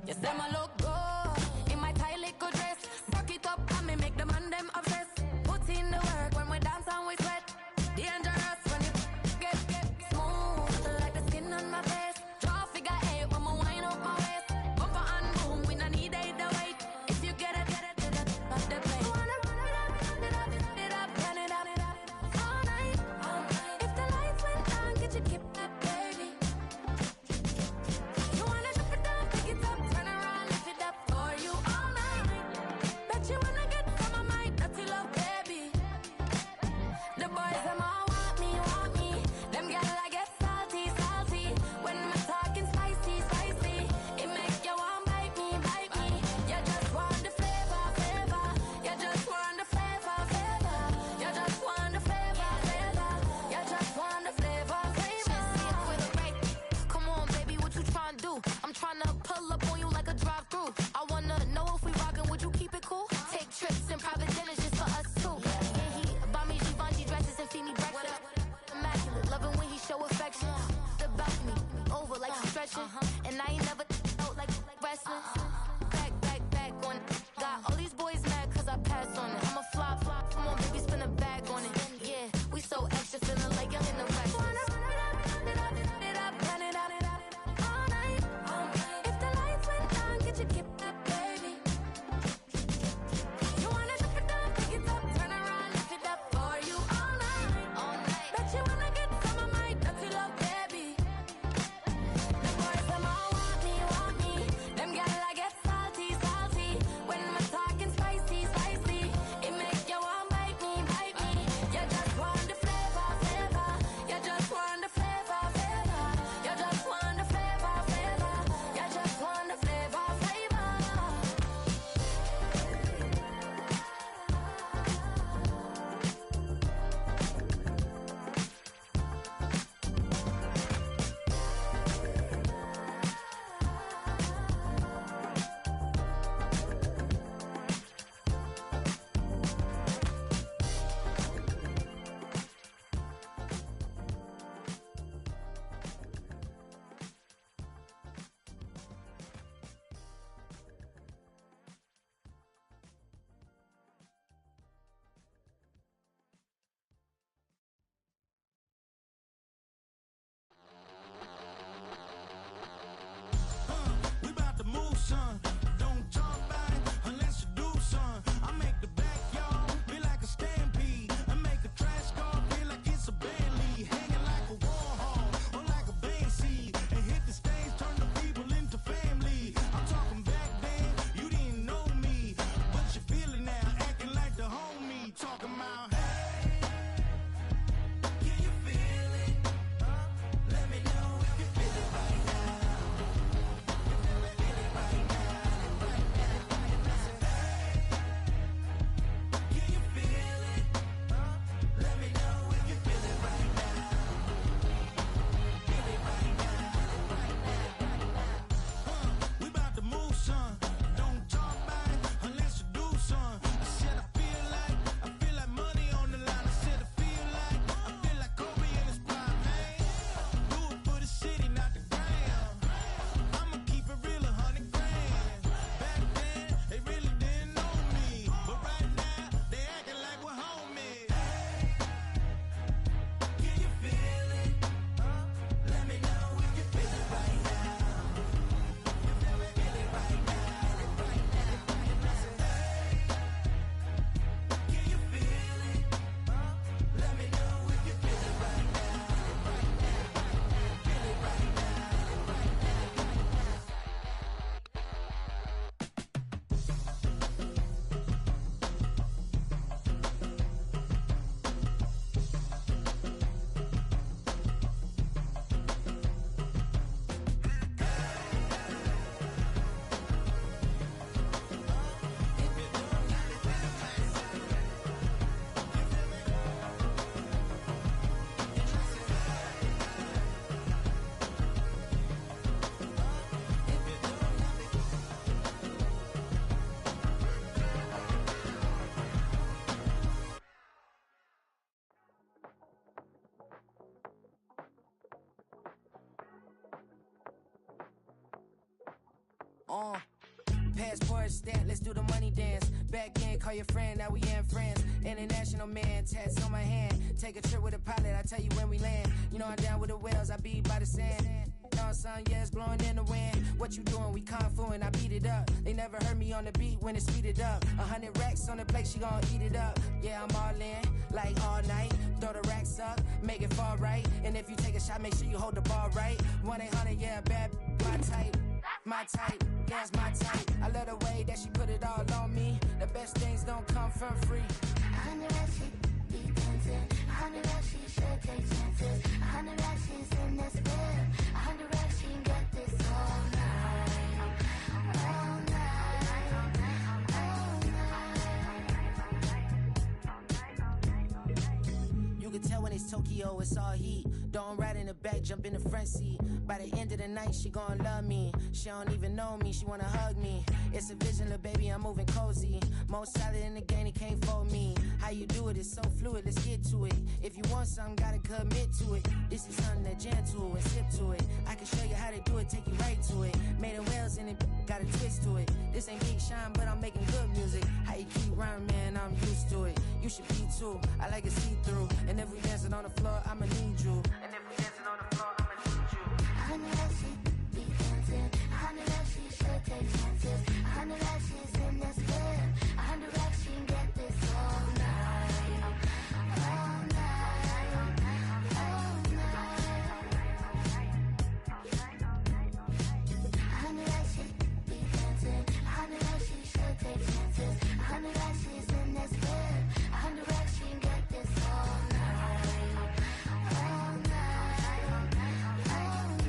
You say my look good in my tight little dress. Rock it up and me make the man them obsessed. Put in the work when we dance and we sweat. Dangerous when you get smooth like the skin on my face. Draw figure 8 when I wind up my waist. Bumper and boom, we don't need it the weight. If you get it, off the plate. Wanna run it up, turn it up all night. If the lights went down, get your kip up, baby. You wanna drop it down, pick it up. You wanna get from my mind, dirty love, baby. The boys, them all want me. Them girl, I get salty. When I'm talking spicy. It make you want bite me. You just want the flavor. You just want the flavor. You just want the flavor. You just want the flavor. With a right. Come on, baby, what you trying to do? I'm trying to pull up on you like a drive-through. I wanna know if we rockin', would you keep it cool? Take trips and private dinners just for us two. Yeah, he buy me Givenchy dresses and feed me breakfast. Immaculate, loving when he show affection. The back me over like he's stretching, and I ain't never out like restless. Back on it. Got all these boys mad cause I passed on it. I'm a flop. Come on, baby, spin a bag on it. Yeah, we so extra, feeling like young in the West. Passport stamp, let's do the money dance. Back in, call your friend, now we in friends. International man, tats on my hand. Take a trip with a pilot, I tell you when we land. You know I'm down with the whales, I be by the sand. On sun, yeah, it's blowing in the wind. What you doing? We kung fu and I beat it up. They never heard me on the beat when it's speeded up. 100 racks on the plate, she gon' eat it up. Yeah, I'm all in, like all night. Throw the racks up, make it fall right. And if you take a shot, make sure you hold the ball right. 1-800, yeah, bad, my type. My type, yeah, it's my type. I love the way that she put it all on me. The best things don't come for free. 100 racks, she be dancing. 100 racks, she should take chances. 100 racks, she's in this bed. 100 racks, she can get this all night. All night. All night. You can tell when it's Tokyo Tokyo, it's all heat. Don't ride in the back, jump in the front seat. By the end of the night, she gon' love me. She don't even know me, she wanna hug me. It's a vision, little baby, I'm moving cozy. Most solid in the game, he can't fold me. How you do it, it's so fluid, let's get to it. If you want something, gotta commit to it. This is something that jam to and sip to it. I can show you how to do it, take you right to it. Made of whales and it got a twist to it. This ain't Big Shine, but I'm making good music. How you keep rhyming, man, I'm used to it. You should be too, I like it see-through. And if we dancing on the floor, I'ma need you. And if we dancing on the floor, I'ma need you. I know that she be dancing. I know that she should take chances. I know that she's in this bed. I know that she can get this all night. All night. All night. I know that she be dancing. I know that she should take chances. I know that she's in this bed. I know that she can get this all night. All night. All night.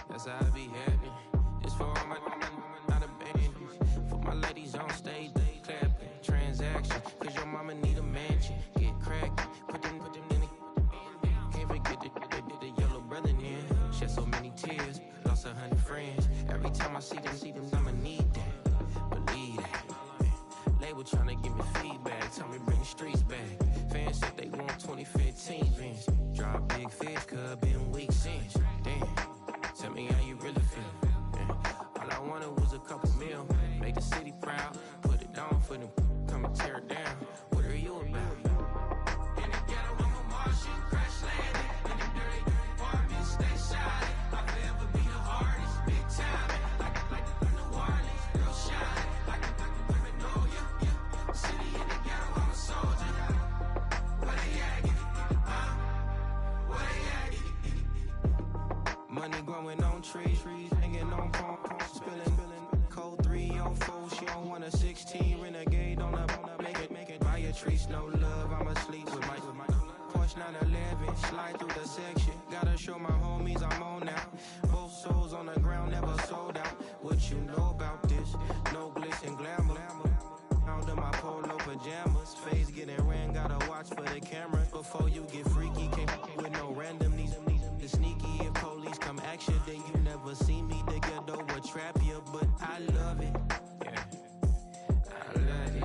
That's how I be happy. This for all my not abandoned. For my ladies on stage, they clapping. Transaction, cause your mama need a mansion. Get crackin', put them in the. Can't forget the yellow brother in. Shed so many tears, lost 100 friends. Every time I see them, I'ma need that. Believe that. Label tryna give me feedback, tell me bring the streets back. Fans said they want 2015 Vince. Drop big fish, cuz been weak since. Damn. Tell me how you really feel. Yeah. All I wanted was a couple mil. Make the city proud. Put it down for them. Come and tear it down. What are you about? In the ghetto, I'm a Martian. Crash landing. In the dirty apartments, stay shining. I'll forever be the hardest. Big time. Like the New Orleans. Girl shine. Like the women know you. City in the ghetto, I'm a soldier. Where they at? Where they at? Money growing on trees, hanging on palms, spilling. Code 304, she don't want a 16. Renegade on up, make it. Buy a trees, no love, I'ma sleep with my Porsche 911, slide through the section. gotta show my homies I'm on now. Both souls on the ground, never sold out. What you know about this? No glitz and glamour. Out of my polo pajamas. Face getting ran, gotta watch for the cameras. Before you get freaky, can't with no random. These sneaky. If police come action, then you never see me. The ghetto will trap you, but I love it. Yeah, I love it.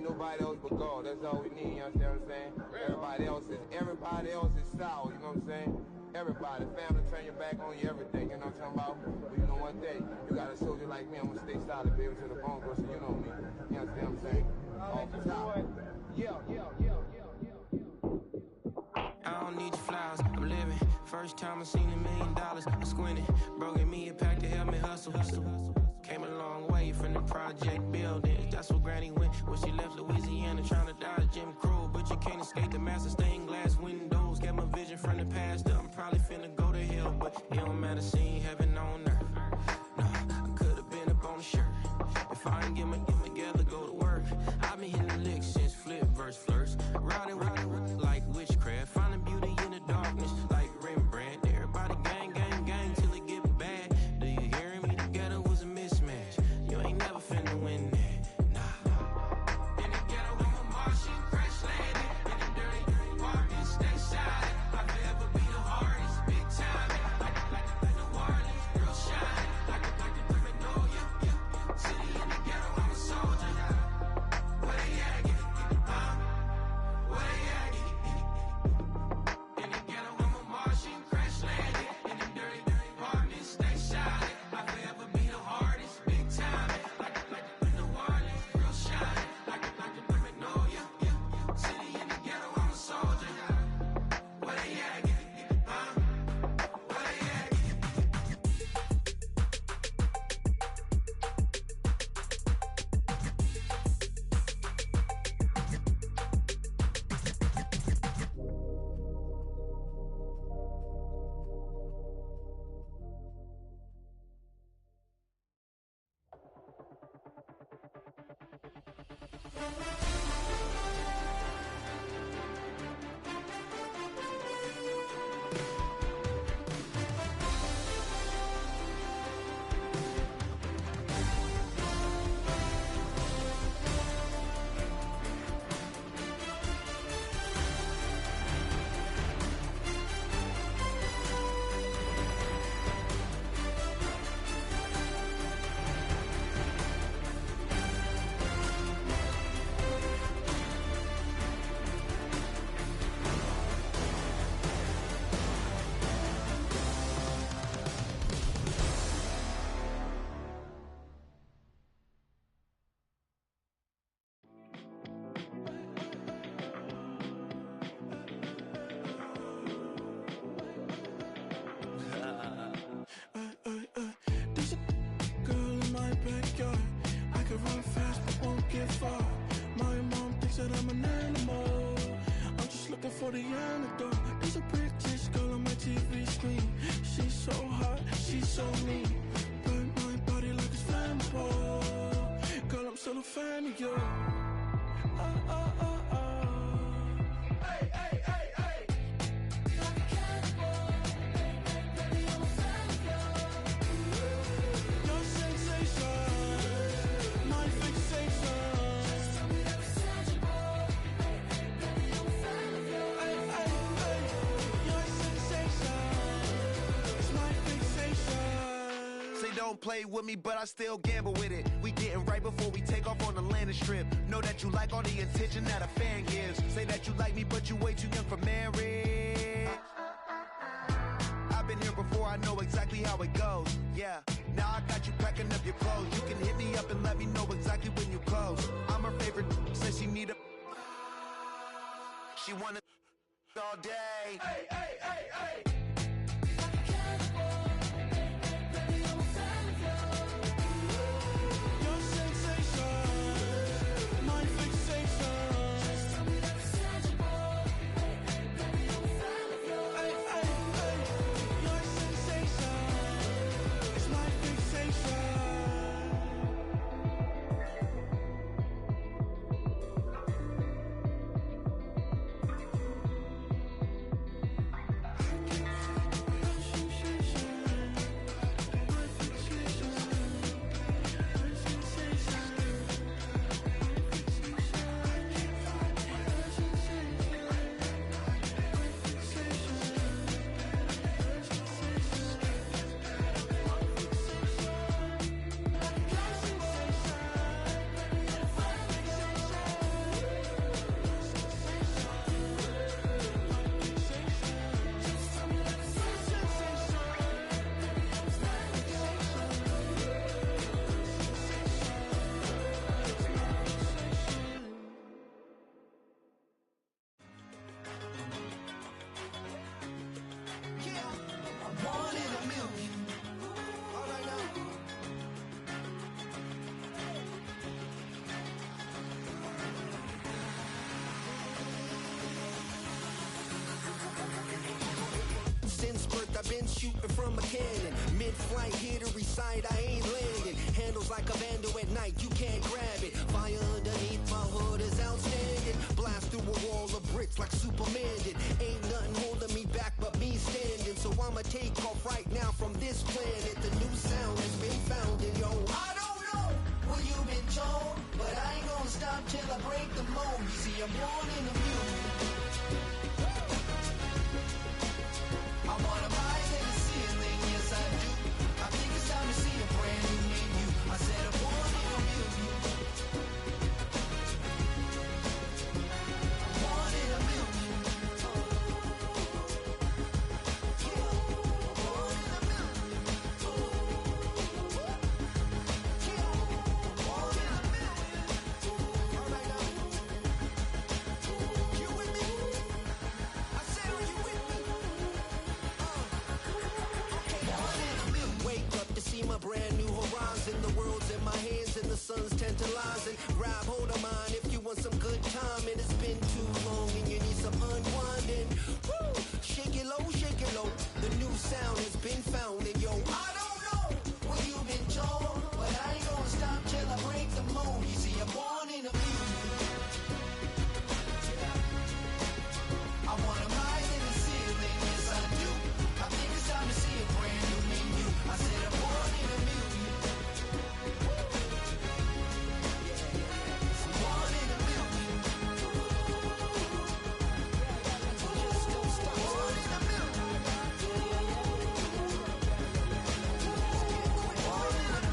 Nobody else but God. That's all we need, you understand what I'm saying? Everybody else is sour, you know what I'm saying? Everybody, family, turn your back on you, everything, you know what I'm talking about? But you know one day, you got a soldier like me, I'm gonna stay solid, baby, to the bone, bro, so you know me. You understand what I'm saying? Off the top. Yeah. I don't need your flowers, I'm living. First time I seen $1 million, I squinted. Broken me a pack to help me hustle. Came a long way from the project buildings. That's where Granny went when she left Louisiana, trying to dodge Jim Crow. But you can't escape the master stained glass windows. Got my vision from the past. I'm probably finna go to hell, but it don't matter, seeing heaven on earth. No, I could've been up on the shirt. If I ain't get my together, go to work. I've been hitting the licks since flip verse flirts. Riding like witchcraft, finding beauty in the darkness like Rembrandt. Everybody gang till it get bad. Do you hear me? Together was a mismatch. You ain't never finna win that. Nah. In the ghetto, I'm a Martian, crash landing. In the dirty apartment, stay silent. I'll forever be the hardest, big time. Like the Warlins, girl shine. Like the criminal, yeah. City in the ghetto, I'm a soldier. Where they at? Where they at? In the ghetto, I'm a Martian, crash landing. In the dirty apartment, stay silent. I'll forever be the hardest, big time. Like the Warlins, girl shine. Like the criminal, yeah. City in the ghetto, I'm a soldier. Where they at? Where they at? There's a girl in my backyard. I can run fast but won't get far. My mom thinks that I'm an animal. I'm just looking for the antidote. There's a British girl on my TV screen. She's so hot, she's so mean. Burn my body like it's flammable. Girl, I'm still a fan of you. Hey, hey, hey, hey. Like a cannibal. Baby, I'm a fan of you. Your sensation, my fixation. Just tell me that it's tangible. Baby, I'm a fan of you. Hey, hey, hey. Your sensation is my fixation. Say don't play with me, but I still gamble with it. We getting right before we take off on the landing strip. Know that you like all the attention that a fan gives. Say that you like me, but you way too young for marriage. I've been here before, I know exactly how it goes. Yeah, now I got you packing up your clothes. You can hit me up and let me know exactly when you close. I'm her favorite, says she need a... She wanna all day. Hey, hey, hey, hey. Like a cannibal. Baby, I'm a fan of you. Your sensation, my been shooting from a cannon. Mid-flight, here to recite, I ain't landing. Handles like a vandal at night, you can't grab it. Fire underneath my hood is outstanding. Blast through a wall of bricks like Superman did. Ain't nothing holding me back but me standing. So I'ma take off right now from this planet. The new sound has been found, and yo, I don't know what you've been told, but I ain't gonna stop till I break the mold. You see, I'm born in the music. I wanna rise in the ceiling, yes I do. I think it's time to see a brand new menu. I said I'm born in the music. Born in the music. My brand new horizon, the world's in my hands and the sun's tantalizing. Grab hold of mine if you want some good time, and it's been too long and you need some unwinding. Woo! Shake it low, shake it low. The new sound has been found, and yo, I don't know what you've been told, but I ain't gonna stop till I break the mold. You see, I'm born in a music. I wanna rise in the ceiling, yes I do. I think it's time to see a brand new menu. I said I'm born in a music. Born in a music. Just don't stop. Born in a music. Born in a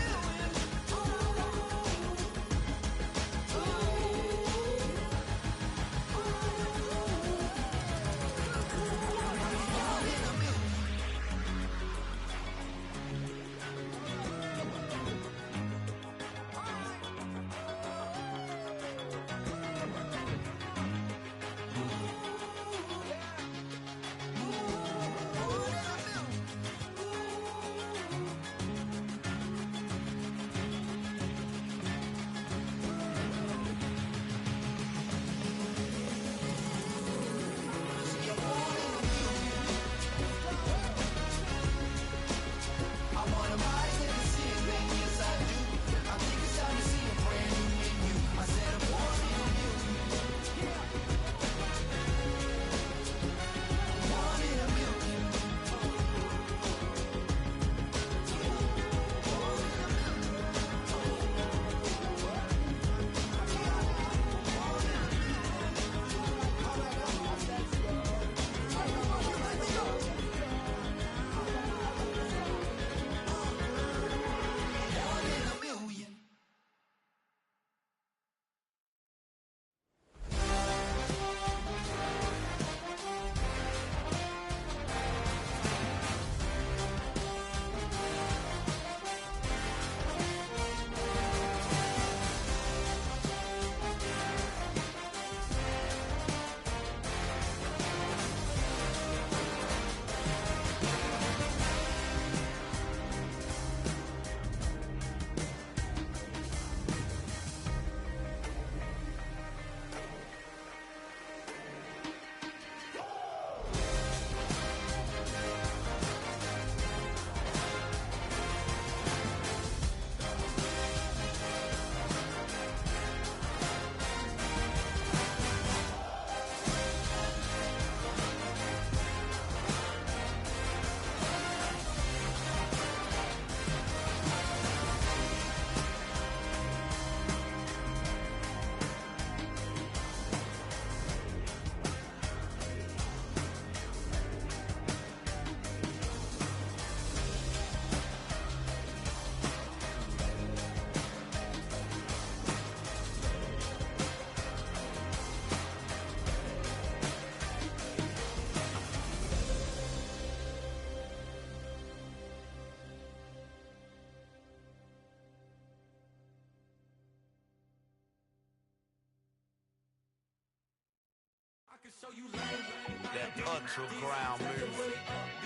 That underground music,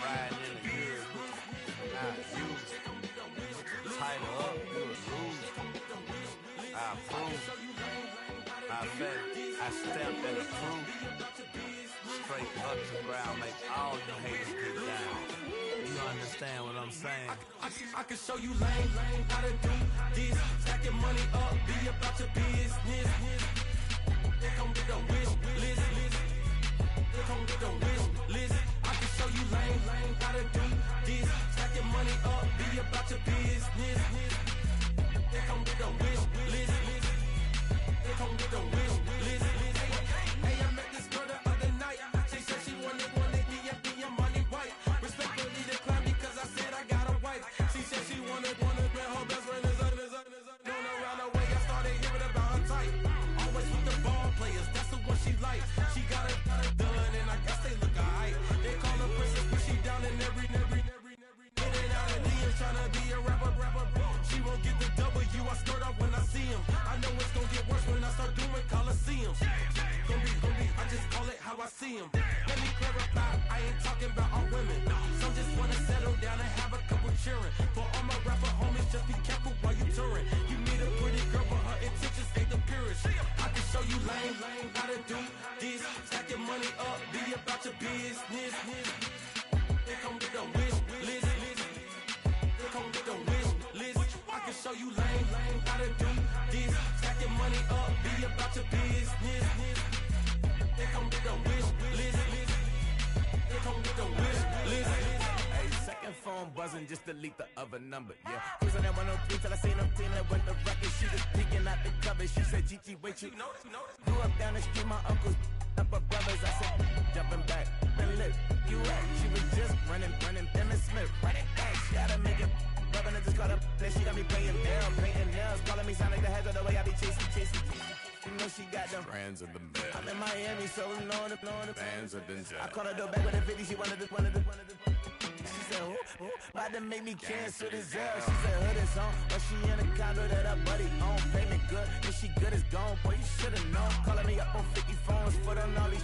riding in the years, not used. Tighten up, you a loser. I approve. I matter of fact, I stamped and approved. Straight underground, make all you haters get down. You understand what I'm saying? I can show you lame, how to do this. Stack your money up, be about your business. They come with the wish list. They come with the wish list. I can show you lame, how to do this. Stack your money up, be about your business. They come with the wish list. They come with the wish list. Hey, I met this girl the other night. She said she wanted me and money white. Respectfully declined because I said I got a wife. She said she wanted her best friend is known around the way. I started hearing about her type. Always with the ball players, that's the one she likes. She got it done, and I guess they look alright. They call her princess, but she down in every. In and out of DMs, tryna be a rapper. She won't get the W, I skirt off when I see him. I know it's gonna get worse when I start doing Coliseums. Gonna be, I just call it how I see him. Let me clarify, I ain't talking about all women. Some just wanna settle down and have a couple cheering. For all my rapper homies, just be careful while you touring. You meet a pretty girl, but her intentions ain't the purest. I can show you lame, how to do this. Stack your money up, be about your business. They come with the wish list. They come with the wish list. I can show you lame, how to do this. Stack your money up, be about your business. They come with the wish list. They come with the wish list. Hey, second phone buzzing, just delete the other number, yeah. Cruising at 103 till I seen them team that went the record. She was peeking out the cover. She said, Gigi, wait, you grew up down the street, my uncles, up her brothers. I said, jumping back, and lit, you at. She was just running, Emmett Smith, running back. She had to make it, rubbing it, just caught up. Then she got me playing down, painting nails, calling me sound like the heads of the way I be chasing. You know she got them Brands of the mail. I'm in Miami, so know the Bands of the I called her door back with a 50, she wanted the. She said, who? About to make me cancel this L. She said, hood is on, but she in a condo that her buddy own. Payment good, if she good is gone, boy, you should've known. Calling me up on 50 phones for the knowledge.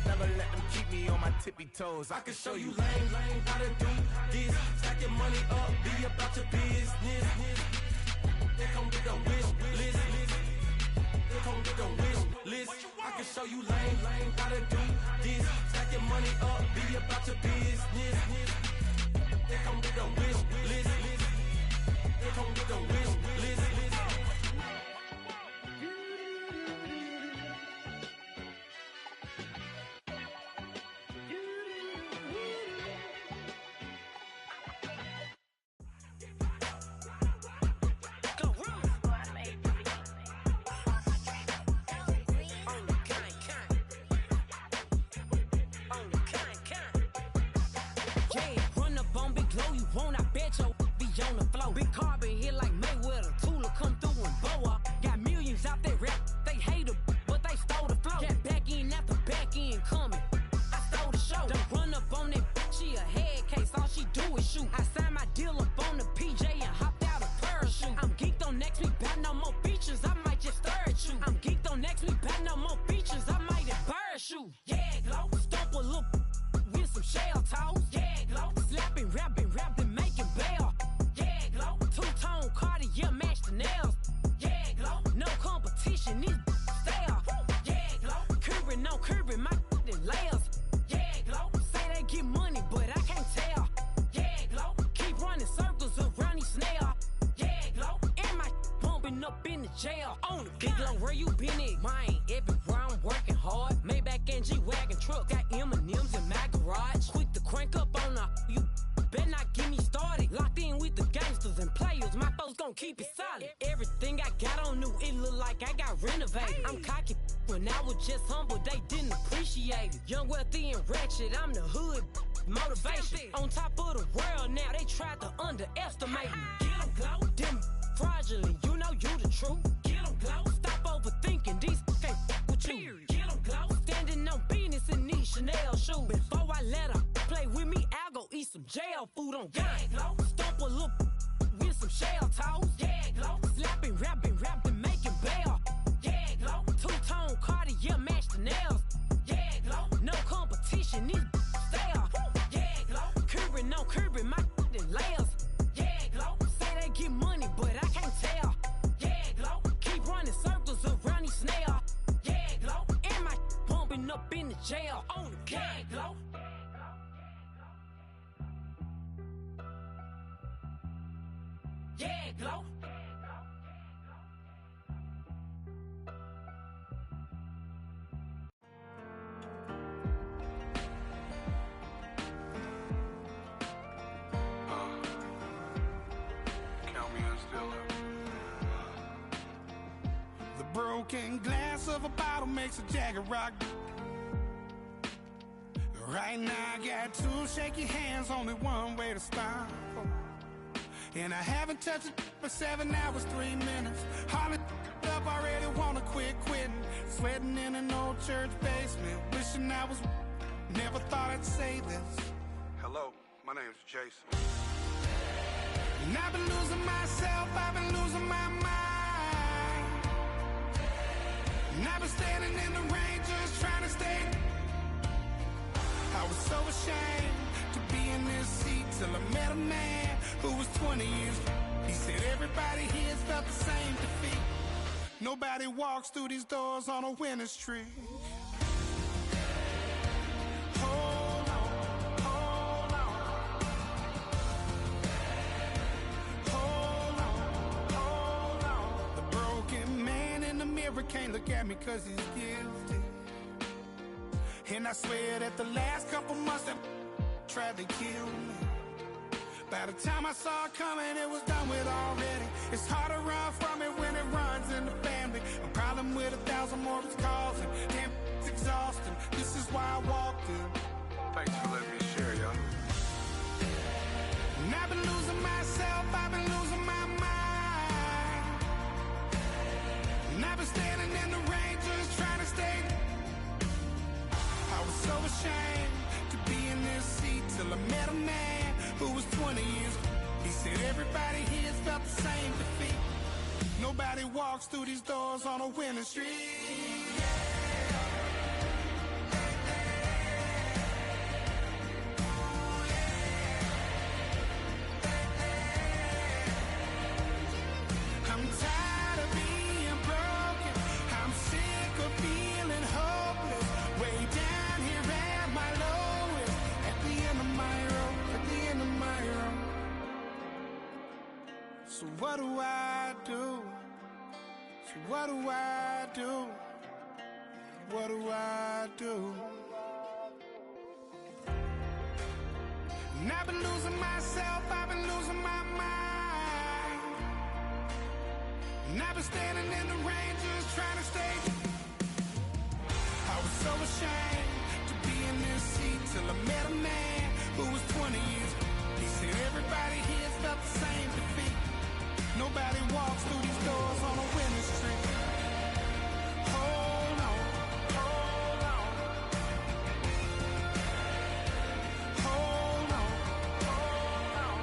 Never let them keep me on my tippy toes. I can show you lame, how to do this. Stack your money up, be about your business. They come with the wish list. They come with the wish list. I can show you lame, how to do this. Stack your money up, be about your business. They come with the wish list. They come with the wish list. Big carbon here like Mayweather. Tula come through and blow up. Got millions out there rap. They hate her, but they stole the flow. Got back in after back in coming. I stole the show. Don't run up on that. She a head case. All she do is shoot. I signed my deal up on the PJ and hopped out a parachute. I'm geeked on next week. About no more features. I might just stare at you. I'm geeked on next week. About no more features. I might embarrass you. Yeah, glow. Stomp a little with some shell toes. Yeah, glow. Slapping, rapping, making bail. Two-tone Cartier match the nails. Yeah, glow. No competition, these stale. Yeah, glow. Curbing my layers. Yeah, glow. Say they get money, but I can't tell. Yeah, glow. Keep running circles around these snails. Yeah, glow. And my bumping up in the jail. On the big glow, where you been at? Mine, everywhere I'm working hard. Maybach and G-Wagon truck. Got M&M's in my garage. Quick to crank up on her. You better not get me started. Locked in with the gangsters and players. My folks gon' keep it solid. Everything I got on new, it look like I got renovated. I'm cocky when I was just humble, they didn't appreciate it. Young, wealthy, and ratchet, I'm the hood motivation. On top of the world now, they tried to underestimate me. Get 'em, glow. Them fraudulent, you know you the truth. Get 'em, glow. Stop overthinking, these can't with you. Get 'em, glow. Standing on business in these Chanel shoes. Before I let her play with me, I'll go eat some jail food on God. Stomp a little with some shell toes. Yeah, glow. Slapping, rapping, making bail. Yeah, glow. Two-tone Cartier match the nails. Yeah, glow. No competition, these stale. Yeah, glow. Curbing my layers. Yeah, glow. Say they get money, but I can't tell. Yeah, glow. Keep running circles around these snails. Pulling up in the jail on the gag, glow. Yeah, glow. Count me in still up. The broken glass of a bottle makes a Jagger rock. Right now I got two shaky hands, only one way to stop. And I haven't touched it for 7 hours, 3 minutes. Hardly up, already wanna quitting. Sweating in an old church basement, wishing I was. Never thought I'd say this. Hello, my name's Jason. And I've been losing myself, I've been losing my mind. And I've been standing in the rain just trying to stay. I was so ashamed to be in this seat till I met a man who was 20 years. He said everybody here's felt the same defeat. Nobody walks through these doors on a winning streak. Hold on, hold on. Hold on, hold on. The broken man in the mirror can't look at me 'cause he's guilty. And I swear that the last couple months that tried to kill me. By the time I saw it coming, it was done with already. It's hard to run from it when it runs in the family. A problem with 1,000 more it's causing. Damn, it's exhausting. This is why I walked in. Thanks for letting me share, y'all. And I've been losing myself, I've been losing my mind. And I've been standing in the rain just trying to stay. I was so ashamed to be in this seat till I met a man who was 20 years. He said everybody here's felt the same defeat. Nobody walks through these doors on a winning streak. I'm tired of being broken. I'm sick of feeling hopeless. Way down here at my lowest. At the end of my road. At the end of my road. So what do I do? So what do I do? What do I do? And I've been losing myself, I've been losing my mind. And I've been standing in the rain just trying to stay. I was so ashamed to be in this seat till I met a man who was 20 years. He said everybody here's felt the same defeat. Nobody walks through these doors on a winning streak. Hold on, hold on. Hold on, hold on.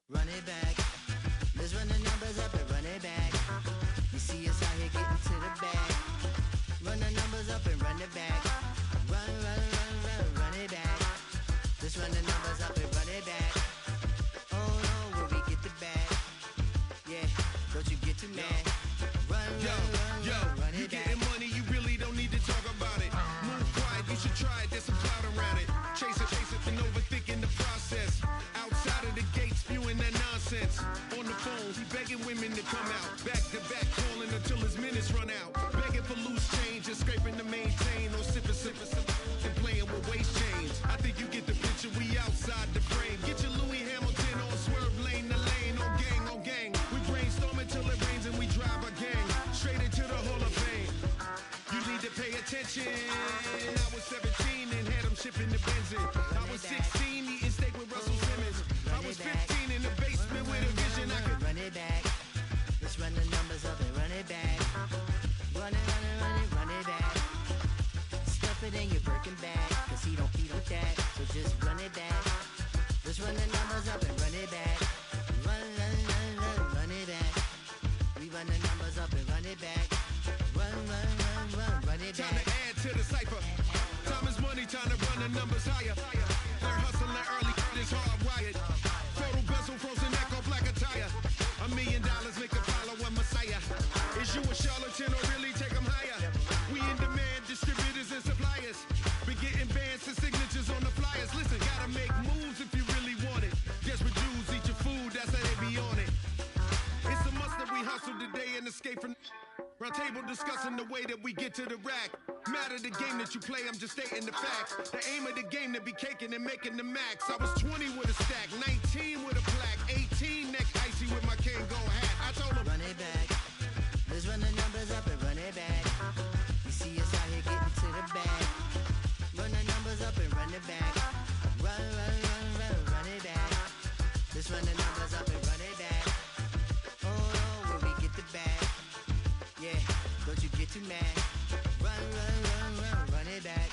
Run it back. Let's run the numbers up and run it back. You see us out here getting to the bag. Run the numbers up and run it back. Run, run, run, run, run it back. Let's run the numbers up and run it back. Oh no, will we get the bag? Yeah, don't you get too mad? Run, run, run, run, run it back. You getting money, you really don't need to talk about it. Move quiet, you should try it, there's some clout around it. Chase it, and overthinking the process. Outside of the gates, spewing that nonsense. On the phone, he begging women to come out. Back to back, calling until his minutes run out. Begging for loose change and scraping to maintain. Or sipping, and playing with waist chains. I think you get the picture, we outside the frame. Get your Louis Hamilton on swerve lane to lane. On gang. We brainstorm until it rains and we drive our gang straight into the Hall of Fame. You need to pay attention. I was 17 and had them shipping the Benzin. I was 16 eating steak with Russell Simmons. I was 15 in the basement with a vision. I could run it back. Let's run the numbers up and run it back. Run it, run it, run it, run it back. Stuff it in your Birkin bag, 'cause he don't eat with that. So just run it back. Let's run the numbers up and run it back. Run, run, run, run, run it back. We run the numbers up and run it back. Run, run, run, run, run it back. Time to the numbers higher. They're hustling early, this hardwired. Photo bezel, frozen echo, black attire. $1 million make a follow a messiah. Is you a charlatan or really take them higher? We in demand, distributors and suppliers. We getting bands and signatures on the flyers. Listen, gotta make moves if you really want it. Desperate Jews eat your food, that's how they be on it. It's a must that we hustle today and escape from round table discussing the way that we get to the rack. Matter the game that you play, I'm just stating the facts. The aim of the game to be caking and making the max. I was 20 with a stack, 19 with a plaque, 18 neck icy with my Kango hat. I told him, run it back. Let's run the numbers up and run it back. You see us out here getting to the bag. Run the numbers up and run it back. Run, run, run, run, run it back. Let's run the numbers up and run it back. Oh, when we get the bag. Yeah, don't you get too mad. Run, run, run, run, run it back.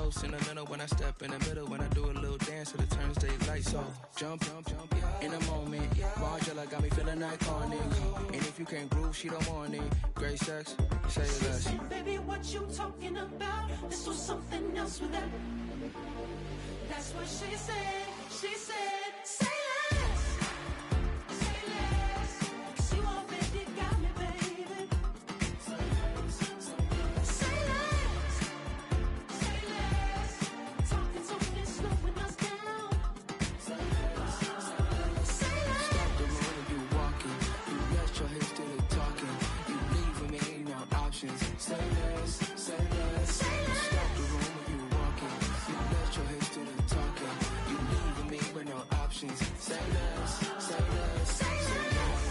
Sentimental when I step in the middle, when I do a little dance till it turns daylight. So jump, jump, jump in the moment. Margella got me feeling iconic. And if you can't groove, she don't want it. Great sex, say less. She said, baby, what you talking about? Let's do something else with that. That's what she said. She said, say less. Say less. 'Cause you already got me, baby. Say less. Say less. Talking's only slowing us down. Say less. Say less. Stop the road when you walking. You rest your hips to the talking. You leaving me no options. Say less. Say less. Say less. Stop the road when you walking. You rest your hips to the talking. You leaving me with no options. Say less. Say less. Say less.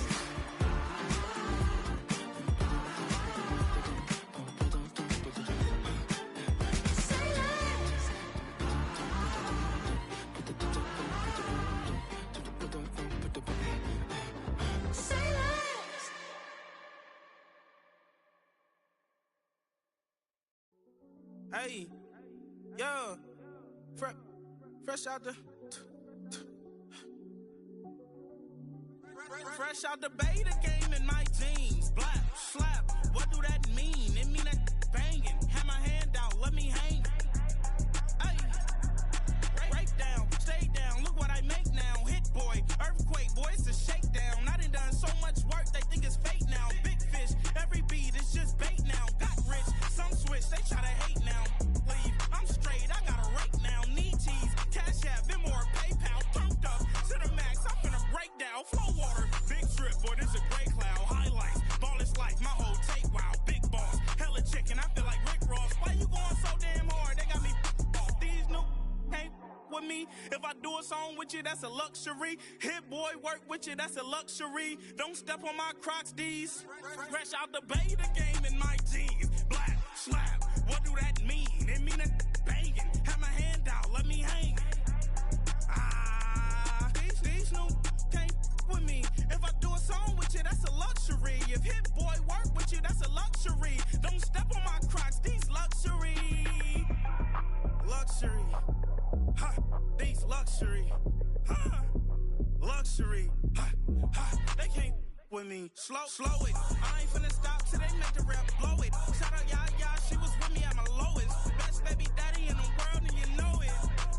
Hey, yo, fresh out the beta game in my jeans. Black slap, what do that mean? It mean that banging. Have my hand out, let me hang. Hey, break down, stay down. Look what I make now. Hit boy, earthquake, boy, it's a shakedown. I done so much work, they think it's fake now. Big fish, every beat is just bait now. Got rich, some switch, they try to hate now. Leave, I'm straight, I got a rake now. Need cheese, cash app, Venmo or PayPal. Turned up to the max, I'm finna break down. Flow water, big trip, boy, this a gray cloud. Highlights, ball is life, my whole take, wow. Big boss, hella chicken, I feel like Rick Ross. Why you going so damn hard? They got me off. These new can't with me. If I do a song with you, that's a luxury. Hit boy, work with you, that's a luxury. Don't step on my Crocs, D's. Fresh out the beta game in my jeans. Black slap, what do that mean? It mean a banging. Have my hand out, let me hang. These new can't with me. If I do a song with you, that's a luxury. If hit boy work with you, that's a luxury. Don't step on my Crocs, these luxury. Luxury. slow it. I ain't finna stop till they make the rap blow it. Shout out y'all, she was with me at my lowest. Best baby daddy in the world and you know it.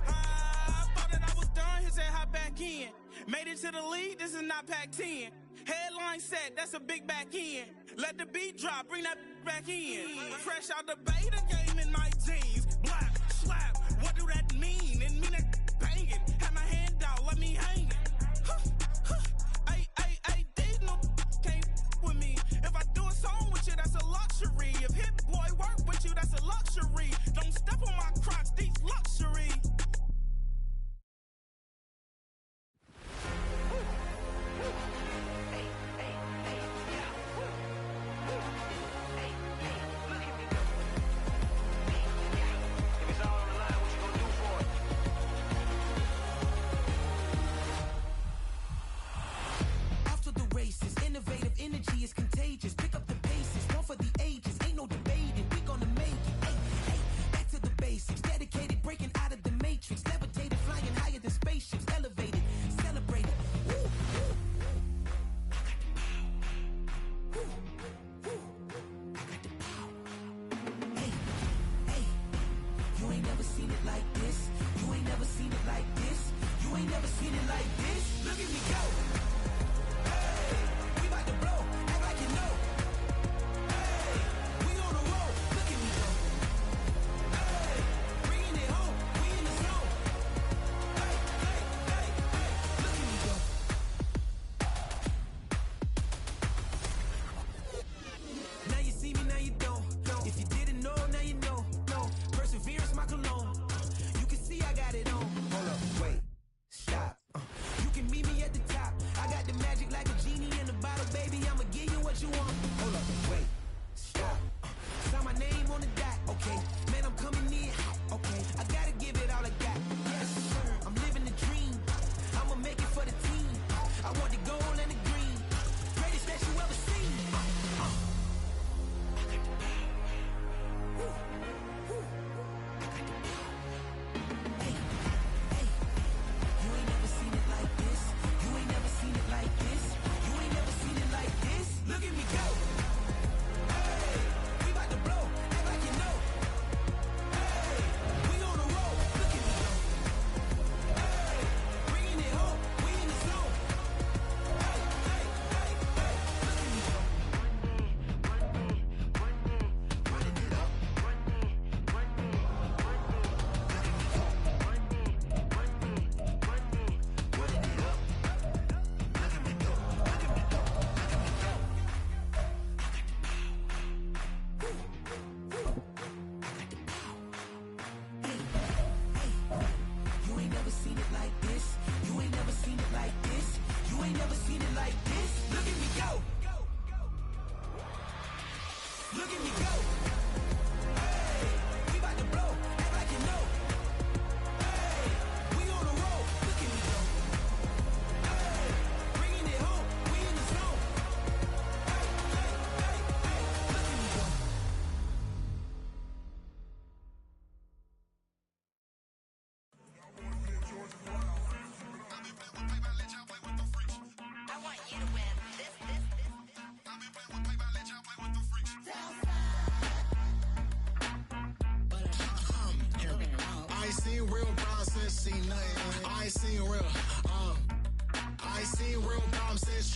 I thought that I was done, he said hop back in. Made it to the league, this is not Pac-10. Headline set, that's a big back end. Let the beat drop, bring that back in. Fresh out the beta game in my jeans. Black, slap, what do that mean? It mean that banging. Have my hand out, let me hang it. These no can't with me. If I do a song with you, that's a luxury. If Hit Boy work with you, that's a luxury. Don't step on my Crocs, these luxury. Innovative energy is contagious. Pick up the paces, one for the ages. Ain't no debating, we gonna make it. Hey, back to the basics. Dedicated, breaking out of the matrix. Levitated, flying higher than spaceships. Elevated, celebrated. Woo, woo. I got the power. Woo, woo. I got the power. Hey, you ain't never seen it like this. You ain't never seen it like this. You ain't never seen it like this. Look at me go.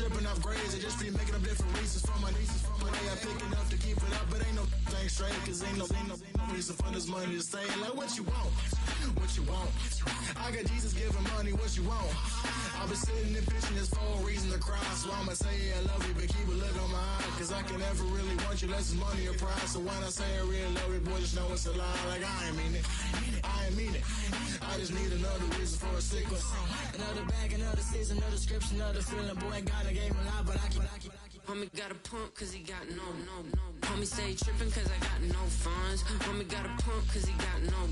Tripping off grades, I just be making up different reasons for my nieces. From my day I pick enough to keep it up, but ain't no thing straight, cause ain't no reason for this money to stay. Like what you want, what you want. I got Jesus giving money, what you want. I've been sitting and pitching this for a reason to cry, so I'ma say yeah, I love you, but keep a look on my eye, cause I can never really want you unless it's money or pride. So when I say I really love you, boy, just know it's a lie. Like I ain't mean it, I ain't mean it. I just need another reason for a sequence. Another bag, another season, another description, another feeling. Boy, God, I gave him a lot, but I keep. Homie got a pump cause he got no. Homie stay trippin' cause I got no funds. Homie got a pump cause he got no.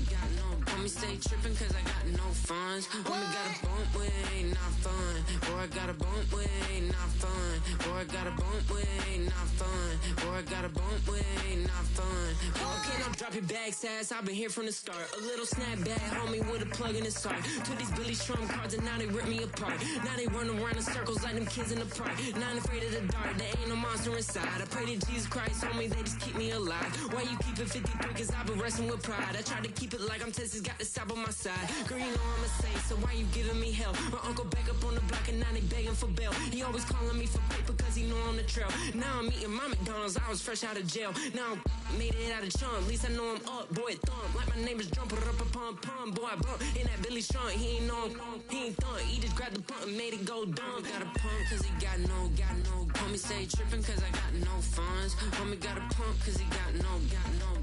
Homie stay trippin' cause I got no funds. Homie got a bump with it ain't not fun. Boy, I got a bump with it ain't not fun. Boy, I got a bump with it ain't not fun. Boy, I got a bump with it ain't not fun. Boy, can I drop drop your bags ass, I've been here from the start. A little snapback, homie, with a plug in his heart. Took these Billy Trump cards and now they rip me apart. Now they run around in circles like them kids in the park. Not afraid of the dark, there ain't no monster inside. I pray to Jesus Christ, homie, they just keep me alive. Why you keep it 53? Cause I've been wrestling with pride. I try to keep it like I'm Texas, got the South on my side. Girl, you know I'm a saint, so why you giving me hell? My uncle back up on the block and now they begging for bail. He always calling me for paper cause he know I'm the trail. Now I'm eating my McDonald's, I was fresh out of jail. Now I made it out of chunk, at least I know I'm up, boy, thump. Like my neighbors jump, up a pump, pump. Boy, I bump in that Billy Strong, he ain't know, he ain't thump. He just grabbed the pump and made it go dumb. Got a pump cause he got no. Homie stay tripping cause I got no funds. Homie got a pump cause he got no.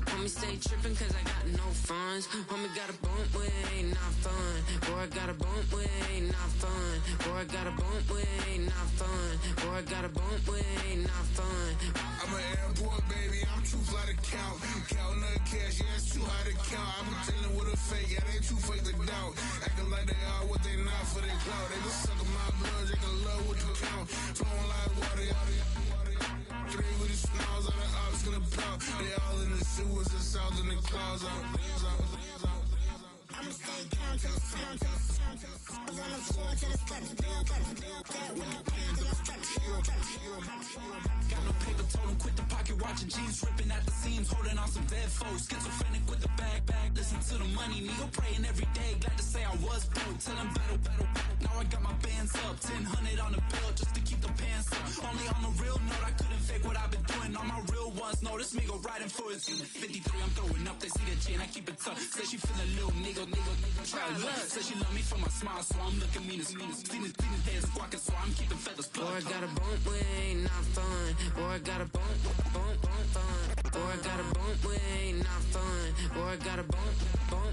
Homie stay tripping cause I got no funds. Homie got a bump with ain't not fun. Boy, I got a bump with ain't not fun. Boy, I got a bump with ain't not fun. Boy, I got a bump with ain't not fun. I'm an airport baby, I'm too fly to count. Counting the cash, yeah, it's too high to count. I'm dealing with a fake, yeah, they too fake to doubt. Acting like they are what they not for their clout. They just sucking my blood, they can love what you count. Flowing like water. Three with the smiles, all the ops gonna plow. They all in the sewers, the south in the clouds. I'ma stay down to the sound, to the sound, to the sound. On the floor to the steps, got no paper, told him quit the pocket, watching jeans ripping at the seams, holding on some dead foes. Schizophrenic with the bag, listen to the money, nigga praying every day. Glad to say I was broke, tell him battle. Now I got my bands up, 1000 on the bill just to keep the pants up. Only on the real note, I couldn't fake what I've been doing. All my real ones know this nigga riding for his 53, I'm throwing up, they see the chain, I keep it tough. Say she feeling little nigga, try to look. Say she love me for my smile, so I'm looking mean as Seen his heads squawking, so I'm keeping feathers plucked. Boy, I got a bump with ain't not fun. Boy, I got a bump fun. Boy, I got a bump with ain't not fun. Boy, I got a bump fun.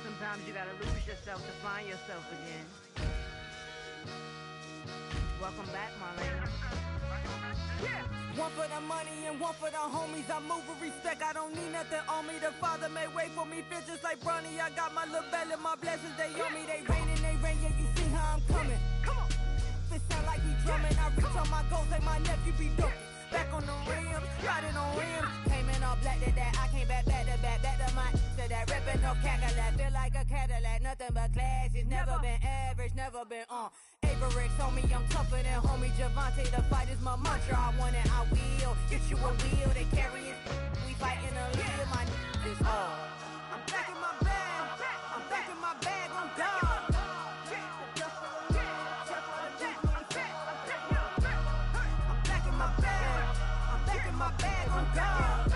Sometimes you gotta lose yourself to find yourself again. Welcome back, Marlena. Yeah. One for the money and one for the homies. I move with respect, I don't need nothing on me. The Father may wait for me, feel just like Bronny. I got my little belly, my blessings, they on me. They rain, yeah, you see how I'm coming. Come on. It sound like we drumming. I reach on my goals like my nephew be dope. Back on the rim, riding on rims. Came in all black to that, I came back to my to that ripping no Cadillac. Feel like a Cadillac, nothing but class. It's never been average, never been on. Averix on me, I'm tougher than homie Javante. The fight is my mantra, I want it, I will. Get you a wheel, they carry it. We fighting a little, my is all. I'm back in my bag, I'm back in my bag, I'm done. My bag on God.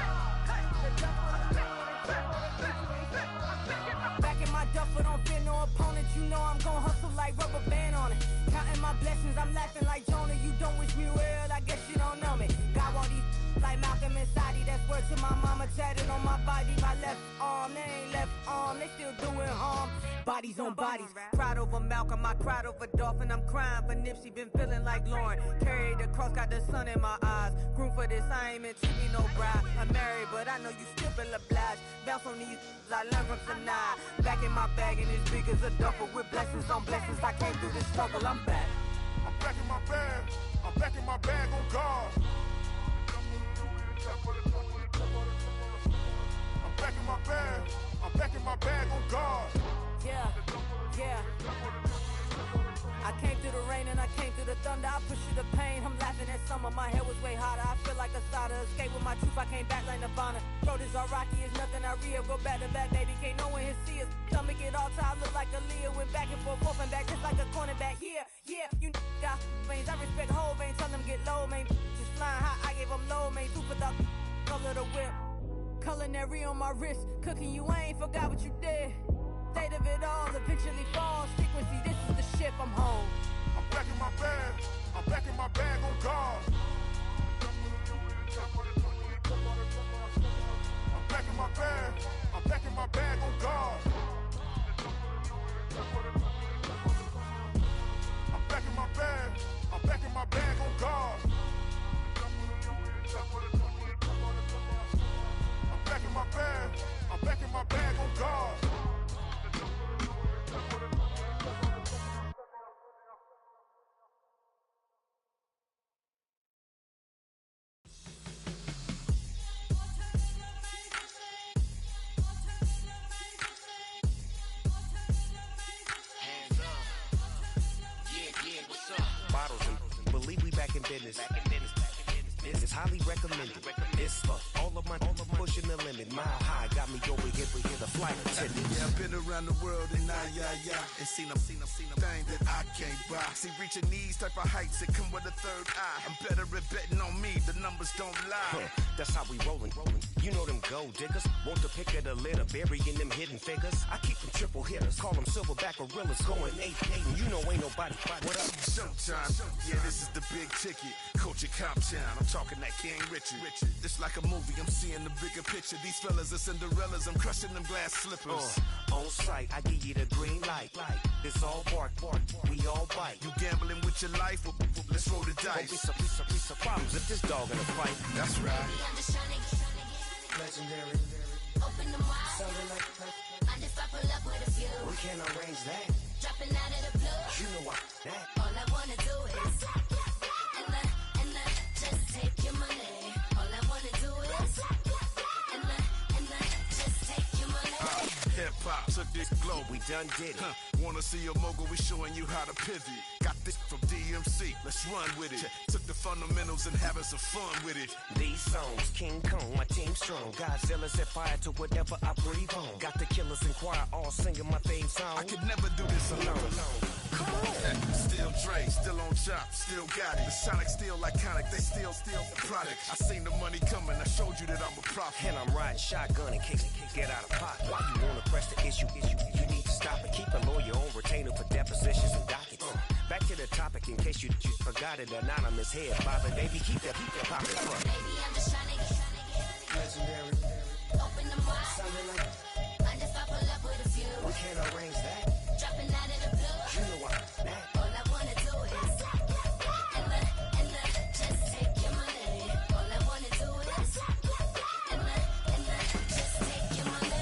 Back in my duffel, don't fear no opponent. You know I'm gon' hustle like rubber band on it. Counting my blessings, I'm laughing like Jonah. You don't wish me well, I guess you don't know me. Got all these like Malcolm and Sadie. That's word to my mama, tatted on my body. My left arm, they ain't left arm, they still doing harm. Bodies on bodies, cried over Malcolm, I cried over Dolphin. I'm crying for Nipsey, been feeling like Lauren. Carried the cross, got the sun in my eyes. Groom for this, I ain't meant to be no bride. I'm married, but I know you still feel obliged. Bounce on these, I learned from tonight. Back in my bag and as big as a duffel with blessings on blessings. I came through this struggle, I'm back. I'm back in my bag, I'm back in my bag on God. I'm back in my bag, I'm back in my bag on God. Yeah. I came through the rain and I came through the thunder. I pushed through the pain, I'm laughing at summer. My hair was way hotter, I feel like a starter. Escape with my truth, I came back like Nirvana. Throat is all rocky, it's nothing I real. Go back to back, baby, can't no one here see us. Stomach get all tired, look like a Leah. Went back and forth and back, just like a cornerback. Yeah, you got veins, I respect whole veins. Tell them get low, man. Just flying high, I gave them low, man. Super the color the whip. Culinary on my wrist, cooking you, I ain't forgot what you did. State of it all, eventually falls. Frequency, this is the ship, I'm home. I'm back in my bag, I'm back in my bag on God. I'm back in my bag, I'm back in my bag on God. I'm back in my bag, I'm back in my bag on God. I'm back in my bag, I'm back in my bag on God. in business. This is highly recommended. It's for all of my pushing the limit. Mile high got me over here for the flight attendant. Yeah, I've been around the world and and seen them thing that I can't buy. See, reaching these type of heights, it come with a third eye. I'm better at betting on me, the numbers don't lie. That's how we rollin'. You know them gold diggers, want to pick of the litter, burying them hidden figures. I keep them triple hitters, call them silverback gorillas, going 8-8, and you know ain't nobody. What up? Showtime. Yeah, this is the big ticket. Coach at Comptown, I'm talking that King Richard. It's like a movie, I'm seeing the bigger picture. These fellas are Cinderellas, I'm crushing them glass slippers. On sight, I give you the green light. It's all bark, we all bite. You gambling with your life? Let's roll the dice. Don't be piece of problems if this dog in a fight. That's right. Legendary. Open them wide. Sounding like And if I pull up with a few, we can't arrange that. dropping out of the blue. You know what? That. All I wanna do is and just take your money. All I wanna do is and just take your money. Hip hop took this globe. We done did it. Wanna see a mogul? We showing you how to pivot. Got this from DMC. Let's run with it. Took the fundamentals and having some fun with it. These songs, King Kong, my team strong. Godzilla set fire to whatever I breathe on. Got the killers in choir all singing my theme song. I could never do this alone. Come on. Still Dre, still on top, still got it. The Sonic still iconic, they still the product. I seen the money coming, I showed you that I'm a prophet. And I'm riding shotgun in case it get out of pocket. Why you wanna press the issue? You need to stop it. Keep a lawyer on retainer for depositions and dockets. Back to the topic in case you forgot it. Anonymous head bobbing, baby, keep that poppin' front. Baby, I'm just trying to get Legendary. open them wide. Sounding like And if I pull up with a few, we can't arrange that. dropping out of the blue. You know what? That. All I wanna do is and just take your money. All I wanna do is and just take your money.